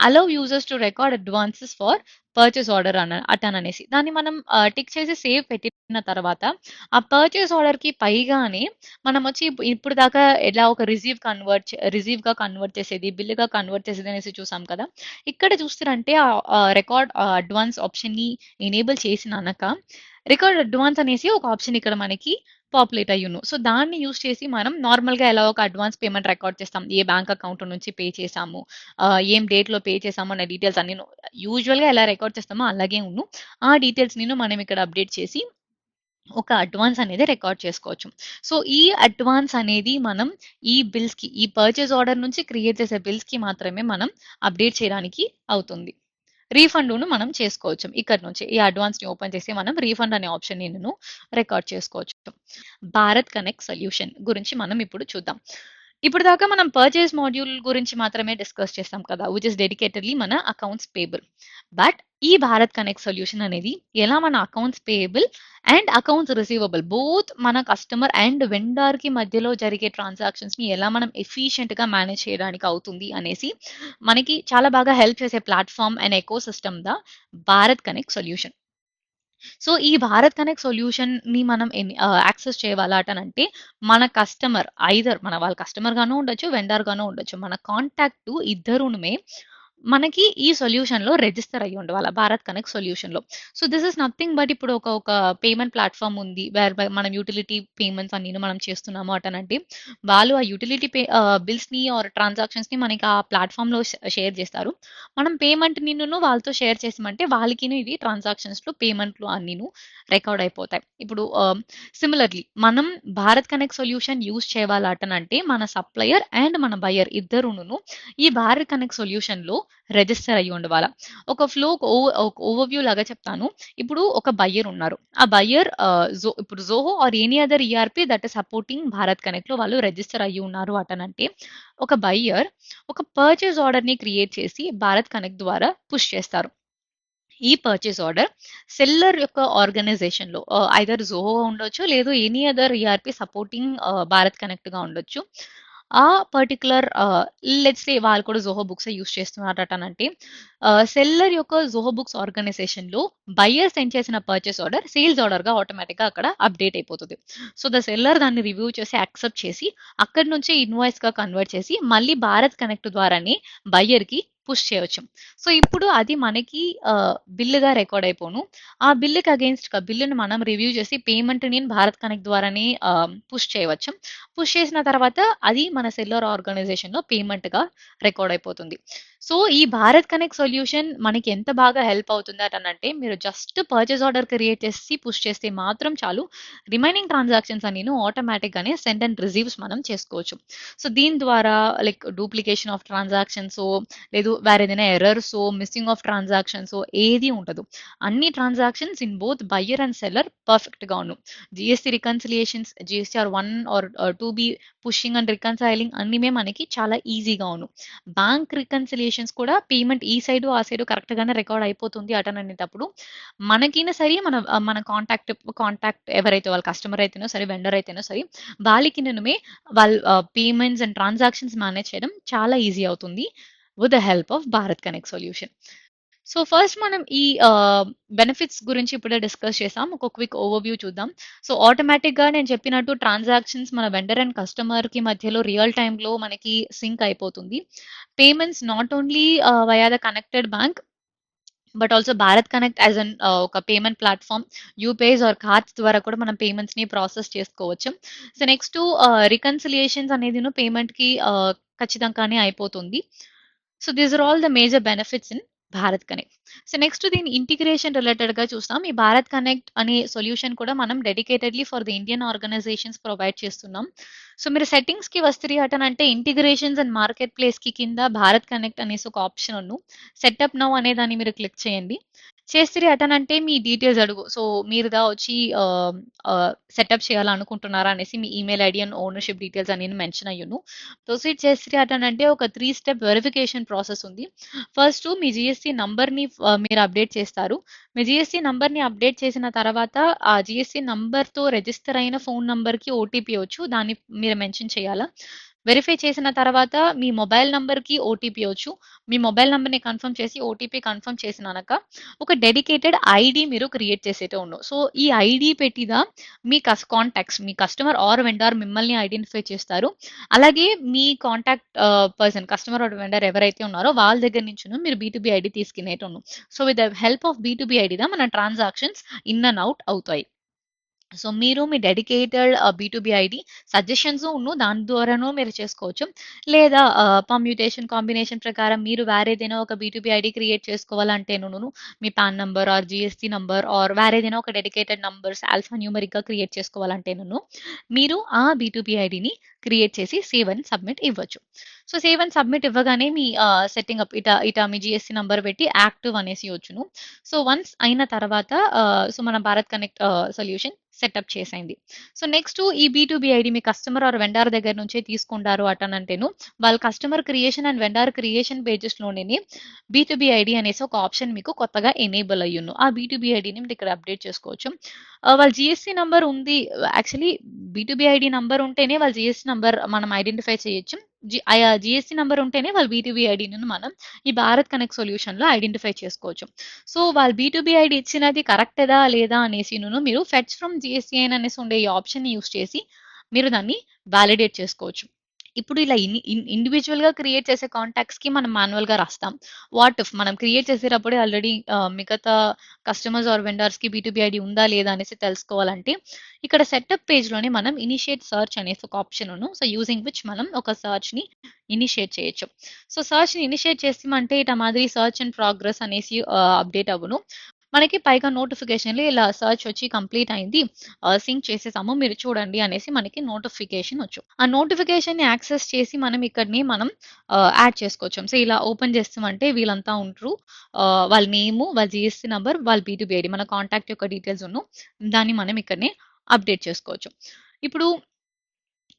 Speaker 1: allow users to record advances for purchase order అటననేసి. దాన్ని మనం టిక్ చేసి సేవ్ పెట్టిన తర్వాత ఆ పర్చేస్ ఆర్డర్‌కి పైగానే మనమొచ్చి ఇప్పుడు దాకా ఎలా ఒక రిసీవ్‌గా కన్వర్ట్ చేసేది, బిల్‌గా కన్వర్ట్ చేసేది అనేసి చూసాం కదా! ఇక్కడ చూస్తురంటే రికార్డ్ అడ్వాన్స్ ఆప్షన్‌ని ఎనేబుల్ చేసిననక రికార్డ్ అడ్వాన్స్ అనేసి ఒక ఆప్షన్ ఇక్కడ మనకి పాపులేట్ అయ్యును. సో, దాన్ని యూజ్ చేసి మనం నార్మల్‌గా ఎలా ఒక అడ్వాన్స్ పేమెంట్ రికార్డ్ చేస్తాం. ఏ బ్యాంక్ అకౌంట్ నుంచి పే చేశాము, ఏం డేట్‌లో పే చేశాము అన్న డీటెయిల్స్ అన్నీను యూజువల్‌గా ఎలా రికార్డ్ చేస్తామో అలాగే ఆ డీటెయిల్స్‌నిను మనం ఇక్కడ అప్డేట్ చేసి ఒక అడ్వాన్స్ అనేది రికార్డ్ చేసుకోవచ్చు. సో, ఈ అడ్వాన్స్ అనేది మనం ఈ పర్చేస్ ఆర్డర్ నుంచి క్రియేట్ చేసే బిల్స్‌కి మాత్రమే మనం అప్డేట్ చేయడానికి అవుతుంది. రీఫండును మనం చేసుకోవచ్చు. ఇక్కడి నుంచి ఈ అడ్వాన్స్‌ని ఓపెన్ చేసి మనం రీఫండ్ అనే ఆప్షన్‌ని రికార్డ్ చేసుకోవచ్చు. భారత్ కనెక్ట్ సొల్యూషన్ గురించి మనం ఇప్పుడు చూద్దాం. ఇప్పటిదాకా మనం పర్చేస్ మాడ్యూల్ గురించి మాత్రమే డిస్కస్ చేసాం కదా! విచ్ ఇస్ డెడికేటెడ్‌లీ మన అకౌంట్స్ పేయబుల్. బట్ ఈ భారత్ కనెక్ట్ సొల్యూషన్ అనేది ఎలా మన accounts payable and accounts receivable both మన కస్టమర్ అండ్ వెండర్‌కి మధ్యలో జరిగే ట్రాన్సాక్షన్స్‌ని ఎలా మనం ఎఫిషియెంట్‌గా మేనేజ్ చేయడానికి అవుతుంది అనేసి మనకి చాలా బాగా హెల్ప్ చేసే platform and ecosystem Bharat Connect solution. So, ఈ భారత్ కనెక్ట్ సొల్యూషన్‌ని మనం యాక్సెస్ చేయాలటనంటే, మన కస్టమర్ వాళ్ళ కస్టమర్ గాను ఉండొచ్చు, వెండర్ గాను ఉండొచ్చు. మన కాంటాక్ట్ ఇద్దరునుమే మనకి ఈ సొల్యూషన్‌లో రిజిస్టర్ అయ్యి ఉండాల. భారత్ కనెక్ట్ సొల్యూషన్‌లో. So, this is nothing but ఇప్పుడు ఒక పేమెంట్ ప్లాట్‌ఫార్మ్ ఉంది. వేర్ బై మనం యుటిలిటీ పేమెంట్స్ అన్నీను మనం చేస్తున్నాము అటనంటే, వాళ్ళు ఆ యుటిలిటీ బిల్స్‌ని ఆర్ ట్రాన్సాక్షన్స్‌ని మనకి ఆ ప్లాట్‌ఫార్మ్‌లో షేర్ చేస్తారు. మనం పేమెంట్‌నిను వాళ్ళతో షేర్ చేసామంటే వాళ్ళకిను ఇవి ట్రాన్సాక్షన్స్‌లో పేమెంట్‌లు అన్నీను రికార్డ్ అయిపోతాయి. ఇప్పుడు సిమిలర్‌లీ మనం భారత్ కనెక్ట్ సొల్యూషన్ యూజ్ చేయాలటనంటే మన సప్లయర్ అండ్ మన బయర్ ఇద్దరును ఈ భారత్ కనెక్ట్ సొల్యూషన్‌లో రిజిస్టర్ అయ్యి ఉండవాల. ఒక ఓవర్‌వ్యూ లాగా చెప్తాను. ఇప్పుడు ఒక బయర్ ఉన్నారు. ఆ బయర్ ఇప్పుడు Zoho or any other ERP that is supporting Bharat కనెక్ట్‌లో వాళ్ళు రిజిస్టర్ అయ్యి ఉన్నారు అటనంటే ఒక బయర్ ఒక పర్చేస్ ఆర్డర్‌ని క్రియేట్ చేసి భారత్ కనెక్ట్ ద్వారా పుష్ చేస్తారు. ఈ పర్చేస్ ఆర్డర్ సెల్లర్ యొక్క ఆర్గనైజేషన్‌లో ఐదర్ జోహో ఉండొచ్చు, లేదు any other ERP supporting Bharat కనెక్ట్‌గా ఉండొచ్చు. ఆ పర్టిక్యులర్ లెట్స్ సే వాళ్ళు కూడా జోహో బుక్సే యూజ్ చేస్తున్నారటనంటే సెల్లర్ యొక్క జోహో బుక్స్ ఆర్గనైజేషన్‌లో బయర్ సెండ్ చేసిన పర్చేస్ ఆర్డర్ సేల్స్ ఆర్డర్‌గా ఆటోమేటిక్‌గా అక్కడ అప్డేట్ అయిపోతది. సో, ద సెల్లర్ దాన్ని రివ్యూ చేసి యాక్సెప్ట్ చేసి అక్కడి నుంచి ఇన్వాయిస్‌గా కన్వర్ట్ చేసి మళ్ళీ భారత్ కనెక్ట్ ద్వారానే బయర్‌కి పుష్ చేయొచ్చు. సో, ఇప్పుడు అది మనకి బిల్లుగా రికార్డ్ అయిపోను. ఆ బిల్లుకి అగెయిన్స్ట్‌గా బిల్లుని మనం రివ్యూ చేసి పేమెంట్‌ని భారత్ కనెక్ట్ ద్వారానే పుష్ చేయవచ్చు. పుష్ చేసిన తర్వాత అది మన సెల్లర్ ఆర్గనైజేషన్‌లో పేమెంట్‌గా రికార్డ్ అయిపోతుంది. సో, ఈ భారత్ కనెక్ట్ సొల్యూషన్ మనకి ఎంత బాగా హెల్ప్ అవుతుందటనంటే మీరు జస్ట్ పర్చేస్ ఆర్డర్ క్రియేట్ చేసి పుష్ చేస్తే మాత్రం చాలు. రిమైనింగ్ ట్రాన్సాక్షన్స్ అన్నీను ఆటోమేటిక్‌గానే సెండ్ అండ్ రిసీవ్స్ మనం చేసుకోవచ్చు. సో, దీని ద్వారా లైక్ డూప్లికేషన్ ఆఫ్ ట్రాన్సాక్షన్సో లేదు వేరేదైనా ఎర్రర్సో, మిస్సింగ్ ఆఫ్ ట్రాన్సాక్షన్సో ఏది ఉండదు. అన్ని transactions in both buyer and seller పర్ఫెక్ట్‌గా GST reconciliations, GSTR 1 or 2 pushing and reconciling అన్నీమే మనకి చాలా ఈజీగా బ్యాంక్ రికన్సిలియేషన్స్ కూడా పేమెంట్ ఈ సైడు, ఆ సైడు కరెక్ట్‌గానే రికార్డ్ అయిపోతుంది అటననేటప్పుడు మనకైనా సరే మన కాంటాక్ట్ ఎవరైతే వాళ్ళ కస్టమర్ అయితేనో సరే, వెండర్ అయితేనో సరే వాళ్ళకిననుమే పేమెంట్స్ అండ్ ట్రాన్సాక్షన్స్ మేనేజ్ చేయడం చాలా ఈజీ అవుతుంది. With the help of Bharat Connect solution. So, first మనం ఈ బెనిఫిట్స్ గురించి ఇప్పుడే డిస్కస్ చేసాం. ఒక క్విక్ ఓవర్‌వ్యూ చూద్దాం. సో, ఆటోమేటిక్‌గా నేను చెప్పినట్టు ట్రాన్సాక్షన్స్ మన వెండర్ అండ్ కస్టమర్‌కి మధ్యలో రియల్ టైమ్‌లో మనకి సింక్ అయిపోతుంది. Payments not only via the connected bank but also Bharat Connect as ఒక payment platform UPIs or cards ద్వారా కూడా మనం పేమెంట్స్‌ని ప్రాసెస్ చేసుకోవచ్చు. సో, నెక్స్ట్ రికన్సిలియేషన్స్ అనేదిను పేమెంట్‌కి ఖచ్చితంగానే అయిపోతుంది. So, these are all the major benefits in Bharat Connect. So next దీని ఇంటిగ్రేషన్ రిలేటెడ్‌గా చూస్తాం. ఈ భారత్ కనెక్ట్ అనే సొల్యూషన్ కూడా మనం dedicatedly for the Indian organisations provide చేస్తున్నాం. సో మీరు సెట్టింగ్స్‌కి వస్తిరి అటనంటే ఇంటిగ్రేషన్స్ అండ్ మార్కెట్ ప్లేస్‌కి కింద భారత్ కనెక్ట్ అనేసి ఒక ఆప్షన్ ఉన్ను. సెటప్ నౌ అనే దాన్ని మీరు క్లిక్ చేయండి. చేస్తిరి అటనంటే మీ డీటెయిల్స్ అడుగు. సో మీరుదా వచ్చి సెటప్ చేయాలనుకుంటున్నారా అనేసి మీ email ID and ownership details అనేవి మెన్షన్ అయ్యును. ప్రొసీడ్ చేస్తిరి అటనంటే ఒక 3 స్టెప్ వెరిఫికేషన్ ప్రాసెస్ ఉంది. ఫస్ట్ మీ జీఎస్టీ నంబర్‌ని మీరు అప్డేట్ చేస్తారు. మీ జీఎస్టీ నంబర్‌ని అప్డేట్ చేసిన తర్వాత ఆ జీఎస్టీ నంబర్‌తో రిజిస్టర్ అయిన ఫోన్ నంబర్‌కి ఓటీపీ వచ్చు. దాన్ని మీరు మెన్షన్ చేయాలా. వెరిఫై చేసిన తర్వాత మీ మొబైల్ నంబర్‌కి ఓటీపీ వచ్చు. మీ మొబైల్ నంబర్‌ని కన్ఫర్మ్ చేసి ఓటీపీ కన్ఫర్మ్ చేసినానక ఒక డెడికేటెడ్ ఐడీ మీరు క్రియేట్ చేసేటే ఉన్ను. సో ఈ ఐడీ పెట్టిద మీ కాంటాక్ట్స్ మీ కస్టమర్ ఆర్ వెండర్ మిమ్మల్ని ఐడెంటిఫై చేస్తారు. అలాగే మీ contact person customer or vendor ఎవరైతే ఉన్నారో వాళ్ళ దగ్గర నుంచును మీరు బీ2బీ ఐడీ తీసుకునేటును. So with the help of బీ2బీ ఐడీ‌దా మన ట్రాన్సాక్షన్స్ ఇన్ అండ్ ఔట్ అవుతాయి. సో మీరు మీ డెడికేటెడ్ బీ2బీ ఐడీ సజెషన్స్ ఉన్ను దాని ద్వారాను మీరు చేసుకోవచ్చు. లేదా పర్మ్యూటేషన్ కాంబినేషన్ ప్రకారం మీరు వేరేదైనా ఒక బీ2బీ ఐడీ క్రియేట్ చేసుకోవాలంటేనును మీ PAN number or GST number or వేరేదైనా ఒక డెడికేటెడ్ నంబర్స్ ఆల్ఫా న్యూమరిక్‌గా క్రియేట్ చేసుకోవాలంటేనును మీరు ఆ బీ2బీ ఐడీని క్రియేట్ చేసి సేవ్ అండ్ సబ్మిట్ ఇవ్వచ్చు. సో సేవ్ అండ్ సబ్మిట్ ఇవ్వగానే మీ సెట్టింగ్ అప్ ఇట మీ జీఎస్టీ నంబర్ పెట్టి యాక్టివ్ అనేసి వచ్చును. సో వన్స్ అయిన తర్వాత సో మన భారత్ కనెక్ట్ సొల్యూషన్ సెటప్ చేసేయండి. సో నెక్స్ట్ ఈ బీ2బీ ఐడీ మీ కస్టమర్ ఆర్ వెండర్ దగ్గర నుంచే తీసుకుంటారు అటనంటేను వాళ్ళ customer creation and vendor creation పేజెస్‌లోనే బీ2బీ ఐడీ అనేసి ఒక ఆప్షన్ మీకు కొత్తగా ఎనేబుల్ అయ్యును. ఆ బీ2బీ ఐడీని మీరు ఇక్కడ అప్డేట్ చేసుకోవచ్చు. వాళ్ళ జీఎస్టీ నంబర్ ఉంది. యాక్చువల్లీ బీ2బీ ఐడీ నంబర్ ఉంటేనే వాళ్ళ జీఎస్టీ నంబర్ మనం ఐడెంటిఫై చేయొచ్చు. జీఎస్టీ నంబర్ ఉంటేనే వాళ్ళ బీ2బీ ఐడీని మనం ఈ భారత్ కనెక్ట్ సొల్యూషన్‌లో ఐడెంటిఫై చేసుకోవచ్చు. సో వాళ్ళు బీ2బీ ఐడీ ఇచ్చినది కరెక్టేదా లేదా అనేసిను మీరు ఫెచ్ ఫ్రమ్ జీఎస్టీఐఎన్ అనేసి ఉండే ఈ ఆప్షన్‌ని యూజ్ చేసి మీరు దాన్ని వాలిడేట్ చేసుకోవచ్చు. ఇప్పుడు ఇలా ఇండివిడ్యువల్‌గా క్రియేట్ చేసే కాంటాక్ట్స్‌కి మనం మాన్యువల్‌గా రాస్తాం. వాట్ ఇఫ్ మనం క్రియేట్ చేసేటప్పుడే ఆల్రెడీ మిగతా కస్టమర్స్ ఆర్ వెండర్స్‌కి బీ2బీ ఐడీ ఉందా లేదా అనేసి తెలుసుకోవాలంటే ఇక్కడ సెటప్ పేజ్‌లోనే మనం ఇనిషియేట్ సెర్చ్ అనేసి ఒక ఆప్షన్ ఉన్ను. సో యూజింగ్ విచ్ మనం ఒక సెర్చ్‌ని ఇనిషియేట్ చేయొచ్చు. సో సెర్చ్‌ని ఇనిషియేట్ చేసామంటే ఇట మాదిరి సెర్చ్ ఇన్ ప్రోగ్రెస్ అనేసి అప్డేట్ అవ్వును. మనకి పైగా నోటిఫికేషన్‌లో ఇలా సెర్చ్ వచ్చి కంప్లీట్ అయింది. సింక్ చేసేసాము మీరు చూడండి అనేసి మనకి నోటిఫికేషన్ వచ్చు. ఆ నోటిఫికేషన్‌ని యాక్సెస్ చేసి మనం యాడ్ చేసుకోవచ్చు. సో ఇలా ఓపెన్ చేస్తామంటే వీళ్ళంతా ఉంట్రు. వాళ్ళ నేము, వాళ్ళ జీఎస్టీ నంబర్, వాళ్ళ బీ2బీ ఐడీ మన కాంటాక్ట్ యొక్క డీటెయిల్స్ ఉన్ను. దాన్ని మనం ఇక్కడనే అప్డేట్ చేసుకోవచ్చు. ఇప్పుడు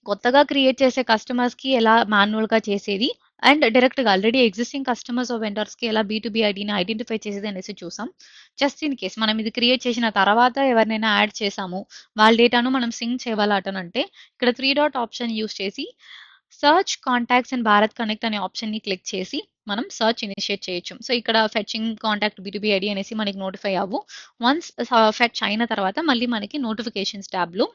Speaker 1: కొత్తగా క్రియేట్ చేసే కస్టమర్స్‌కి ఎలా మాన్యువల్‌గా చేసేది అండ్ డైరెక్ట్‌గా ఆల్రెడీ ఎగ్జిస్టింగ్ కస్టమర్స్ ఆర్ వెండర్స్‌కి ఎలా బీ2బీ ఐడీని ఐడెంటిఫై చేసేది అనేసి చూసాం. జస్ట్ ఇన్ కేస్ మనం ఇది క్రియేట్ చేసిన తర్వాత ఎవరినైనా యాడ్ చేసాము. వాళ్ళ డేటాను మనం సింక్ చేయాలటనంటే ఇక్కడ 3 డాట్ ఆప్షన్ యూజ్ చేసి search contacts in Bharat Connect అనే ఆప్షన్‌ని క్లిక్ చేసి మనం సెర్చ్ ఇనిషియేట్ చేయొచ్చు. సో ఇక్కడ ఫెచింగ్ కాంటాక్ట్ బీ2బీ ఐడీ అనేసి మనకి నోటిఫై అవ్వు. వన్స్ ఫెచ్ అయిన తర్వాత మళ్ళీ మనకి నోటిఫికేషన్స్ ట్యాబ్‌లో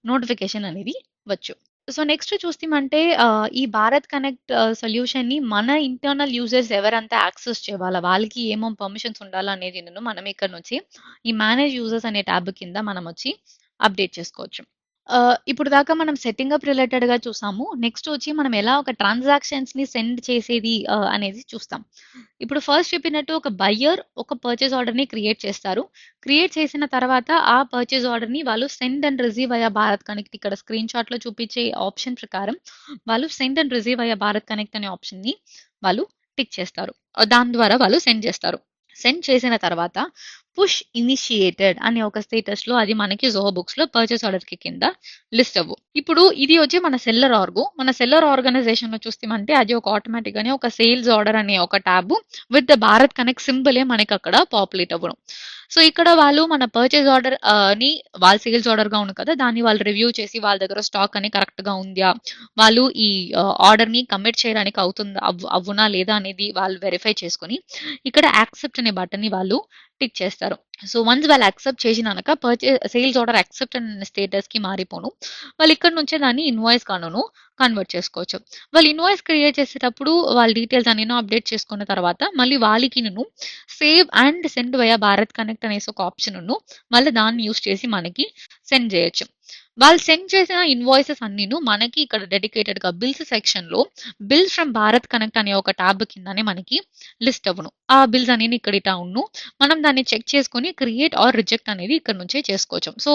Speaker 1: నోటిఫికేషన్ అనేది వచ్చు. సో నెక్స్ట్ చూస్తేమంటే ఈ భారత్ కనెక్ట్ సొల్యూషన్‌ని మన ఇంటర్నల్ యూజర్స్ ఎవరంతా యాక్సెస్ చేయాలా, వాళ్ళకి ఏమేం పర్మిషన్స్ ఉండాలా అనేదిను మనం ఇక్కడ నుంచి ఈ మేనేజ్ యూజర్స్ అనే ట్యాబ్ కింద మనమొచ్చి అప్డేట్ చేసుకోవచ్చు. ఇప్పుడు దాకా మనం సెట్టింగ్ అప్ రిలేటెడ్‌గా చూసాము. నెక్స్ట్ వచ్చి మనం ఎలా ఒక ట్రాన్సాక్షన్స్‌ని సెండ్ చేసేది అనేది చూస్తాం. ఇప్పుడు ఫస్ట్ చెప్పినట్టు ఒక బయ్యర్ ఒక పర్చేజ్ ఆర్డర్‌ని క్రియేట్ చేస్తారు. క్రియేట్ చేసిన తర్వాత ఆ పర్చేజ్ ఆర్డర్‌ని వాళ్ళు సెండ్ అండ్ రిసీవ్ అయ్యా భారత్ కనెక్ట్ ఇక్కడ స్క్రీన్‌షాట్‌లో చూపించే ఆప్షన్ ప్రకారం వాళ్ళు సెండ్ అండ్ రిసీవ్ అయ్యా భారత్ కనెక్ట్ అనే ఆప్షన్‌ని వాళ్ళు టిక్ చేస్తారు. దాని ద్వారా వాళ్ళు సెండ్ చేస్తారు. సెండ్ చేసిన తర్వాత పుష్ ఇనిషియేటెడ్ అనే ఒక స్టేటస్‌లో అది మనకి జోహో బుక్స్‌లో పర్చేజ్ ఆర్డర్‌కి కింద లిస్ట్ అవ్వు. ఇప్పుడు ఇది వచ్చి మన సెల్లర్ ఆర్గ్. మన సెల్లర్ ఆర్గనైజేషన్‌లో చూస్తామంటే అది ఒక ఆటోమేటిక్‌గానే ఒక సేల్స్ ఆర్డర్ అనే ఒక tab with the Bharat Connect సింబలే మనకి అక్కడ పాపులేట్ అవ్వడం. సో ఇక్కడ వాళ్ళు మన పర్చేజ్ ఆర్డర్ ని వాళ్ళ సేల్స్ ఆర్డర్‌గా ఉంది కదా! దాన్ని వాళ్ళు రివ్యూ చేసి వాళ్ళ దగ్గర స్టాక్ అని కరెక్ట్‌గా ఉందా? వాళ్ళు ఈ ఆర్డర్‌ని కమిట్ చేయడానికి అవుతుందా అవ్వునా లేదా అనేది వాళ్ళు వెరిఫై చేసుకొని ఇక్కడ యాక్సెప్ట్ అనే బటన్‌ని వాళ్ళు టిక్ చేస్తారు. సో వన్స్ వాళ్ళు యాక్సెప్ట్ చేసినాక సేల్స్ ఆర్డర్ యాక్సెప్ట్ అనే స్టేటస్‌కి మారిపోను. వాళ్ళు ఇక్కడ నుంచే దాన్ని ఇన్వాయిస్ గానును కన్వర్ట్ చేసుకోవచ్చు. వాళ్ళు ఇన్వాయిస్ క్రియేట్ చేసేటప్పుడు వాళ్ళ డీటెయిల్స్ అన్నిను అప్డేట్ చేసుకున్న తర్వాత మళ్ళీ వాళ్ళకిను save and send via Bharat Connect అనేసి ఒక ఆప్షన్ మళ్ళీ దాన్ని యూజ్ చేసి మనకి సెండ్ చేయొచ్చు. వాళ్ళు సెండ్ చేసిన ఇన్వాయిసెస్ అన్నీను మనకి ఇక్కడ డెడికేటెడ్‌గా బిల్స్ సెక్షన్‌లో బిల్స్ ఫ్రమ్ భారత్ కనెక్ట్ అనే ఒక టాబ్ కిందనే మనకి లిస్ట్ అవ్వును. ఆ బిల్స్ అనేవి ఇక్కడ ఇటా ఉన్ను. మనం దాన్ని చెక్ చేసుకొని క్రియేట్ ఆర్ రిజెక్ట్ అనేది ఇక్కడ నుంచే చేసుకోవచ్చు. సో,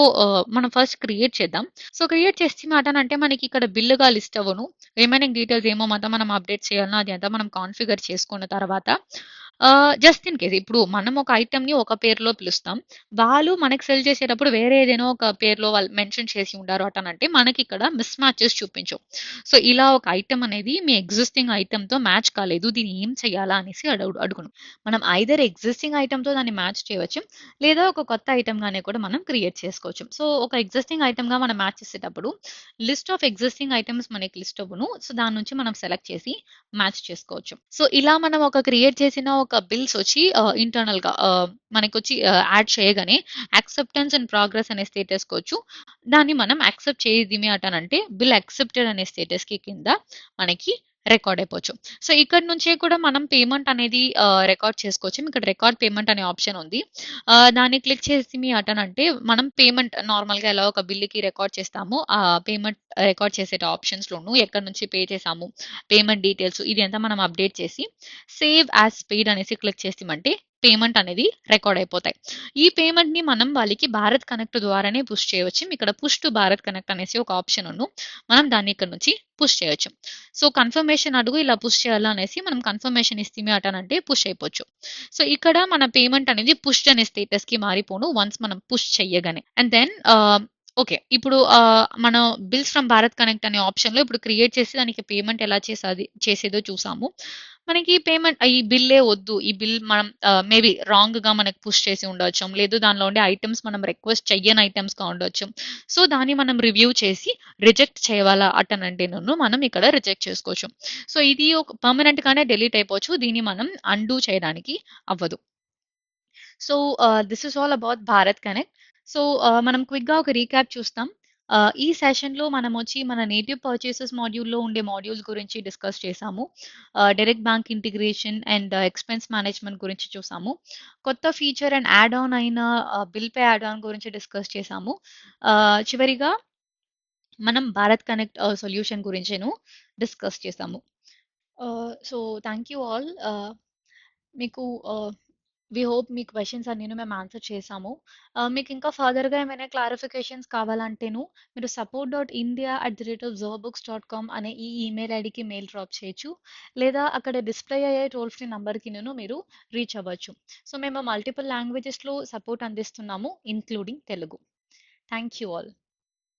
Speaker 1: మనం ఫస్ట్ క్రియేట్ చేద్దాం. సో, క్రియేట్ చేస్తేమాటనంటే మనకి ఇక్కడ బిల్‌గా లిస్ట్ అవ్వను. రిమైనింగ్ డీటెయిల్స్ ఏమో మాత్రం మనం అప్డేట్ చేయాలనో అది అంతా మనం కాన్ఫిగర్ చేసుకున్న తర్వాత జస్ట్ ఇన్ కేస్ ఇప్పుడు మనం ఒక ఐటెమ్‌ని ఒక పేరులో పిలుస్తాం. వాళ్ళు మనకి సెల్ చేసేటప్పుడు వేరే ఏదైనా ఒక పేరులో వాళ్ళు మెన్షన్ చేసి ఉండారు అటనంటే మనకిక్కడ మిస్ మ్యాచెస్ చూపించవు. సో, ఇలా ఒక ఐటెమ్ అనేది మీ ఎగ్జిస్టింగ్ ఐటెమ్‌తో మ్యాచ్ కాలేదు. దీన్ని ఏం చేయాలా అనేసి అడుగును. మనం ఐదర్ ఎగ్జిస్టింగ్ ఐటెమ్‌తో దాన్ని మ్యాచ్ చేయవచ్చు. లేదా ఒక కొత్త ఐటెమ్‌గానే కూడా మనం క్రియేట్ చేసుకోవచ్చు. సో, ఒక ఎగ్జిస్టింగ్ ఐటెమ్‌గా మనం మ్యాచ్ చేసేటప్పుడు లిస్ట్ ఆఫ్ ఎగ్జిస్టింగ్ ఐటెమ్స్ మనకి లిస్ట్ అవ్వును. సో, దాని నుంచి మనం సెలెక్ట్ చేసి మ్యాచ్ చేసుకోవచ్చు. సో, ఇలా మనం ఒక క్రియేట్ చేసిన ఒక బిల్స్ వచ్చి ఇంటర్నల్‌గా మనకొచ్చి యాడ్ చేయగానే యాక్సెప్టెన్స్ అండ్ ప్రోగ్రెస్ అనే స్టేటస్‌కొచ్చు. దాన్ని మనం యాక్సెప్ట్ చేదిమి అటనంటే బిల్ యాక్సెప్టెడ్ అనే స్టేటస్‌కి కింద మనకి రికార్డ్ అయిపోవచ్చు. సో, ఇక్కడి నుంచే కూడా మనం పేమెంట్ అనేది రికార్డ్ చేసుకోవచ్చు. ఇక్కడ రికార్డ్ పేమెంట్ అనే ఆప్షన్ ఉంది. దాన్ని క్లిక్ చేసిమి అటనంటే మనం పేమెంట్ నార్మల్‌గా ఎలా ఒక బిల్‌కి రికార్డ్ చేస్తామో ఆ పేమెంట్ రికార్డ్ చేసేట ఆప్షన్స్‌లోను ఎక్కడి నుంచి పే చేసాము, పేమెంట్ డీటెయిల్స్ ఇది అంతా మనం అప్డేట్ చేసి సేవ్ యాస్ పెయిడ్ అనేసి క్లిక్ చేసామంటే పేమెంట్ అనేది రికార్డ్ అయిపోతాయి. ఈ పేమెంట్‌ని మనం వాళ్ళకి భారత్ కనెక్ట్ ద్వారానే పుష్ చేయవచ్చు. ఇక్కడ పుష్ టు భారత్ కనెక్ట్ అనేసి ఒక ఆప్షన్ ఉన్ను. మనం దాన్ని ఇక్కడ నుంచి పుష్ చేయొచ్చు. సో, కన్ఫర్మేషన్ అడుగు ఇలా పుష్ చేయాలా అనేసి మనం కన్ఫర్మేషన్ ఇస్తిమి అటనంటే పుష్ అయిపోవచ్చు. సో, ఇక్కడ మన పేమెంట్ అనేది పుష్డ్ అనే స్టేటస్‌కి మారిపోను వన్స్ మనం పుష్ చెయ్యగానే. And then okay. ఇప్పుడు మనం బిల్స్ ఫ్రమ్ భారత్ కనెక్ట్ అనే ఆప్షన్‌లో ఇప్పుడు క్రియేట్ చేసి దానికి పేమెంట్ ఎలా చేసేదో చూసాము. మనకి పేమెంట్ ఈ బిల్లే వద్దు. ఈ బిల్ మనం మేబీ రాంగ్‌గా మనకు పుష్ చేసి ఉండొచ్చు. లేదు దానిలో ఉండే ఐటెమ్స్ మనం రిక్వెస్ట్ చెయ్యని ఐటెమ్స్‌గా ఉండొచ్చు. సో, దాన్ని మనం రివ్యూ చేసి రిజెక్ట్ చేయాలా అటనంటేను మనం ఇక్కడ రిజెక్ట్ చేసుకోవచ్చు. సో, ఇది ఒక పర్మనెంట్‌గానే డిలీట్ అయిపోవచ్చు. దీన్ని మనం అన్‌డూ చేయడానికి అవ్వదు. So, this is all about Bharat Connect. So, మనం క్విక్‌గా ఒక రీక్యాప్ చూస్తాం. ఈ సెషన్‌లో మనమొచ్చి మన నేటివ్ పర్చేసెస్ మాడ్యూల్‌లో ఉండే మాడ్యూల్స్ గురించి డిస్కస్ చేశాము. Direct bank integration and expense management గురించి చూసాము. కొత్త ఫీచర్ అండ్ యాడ్ ఆన్ అయిన బిల్ పే యాడ్ ఆన్ గురించి డిస్కస్ చేశాము. చివరిగా మనం భారత్ కనెక్ట్ సొల్యూషన్ గురించేను డిస్కస్ చేశాము. So, thank you all. మీకు వి హోప్ మీ క్వెషన్స్ అన్నీను మేము ఆన్సర్ చేశాము. మీకింకా ఫర్దర్‌గా ఏమైనా క్లారిఫికేషన్స్ కావాలంటేను మీరు support.india@zoobooks.com అనే ఈ ఈమెయిల్ ఐడీకి మెయిల్ డ్రాప్ చేయొచ్చు. లేదా అక్కడ డిస్‌ప్లే అయ్యే టోల్ ఫ్రీ నంబర్‌కిను మీరు రీచ్ అవ్వచ్చు. సో, మేము మల్టిపుల్ లాంగ్వేజెస్‌లో సపోర్ట్ అందిస్తున్నాము including Telugu. Thank you all.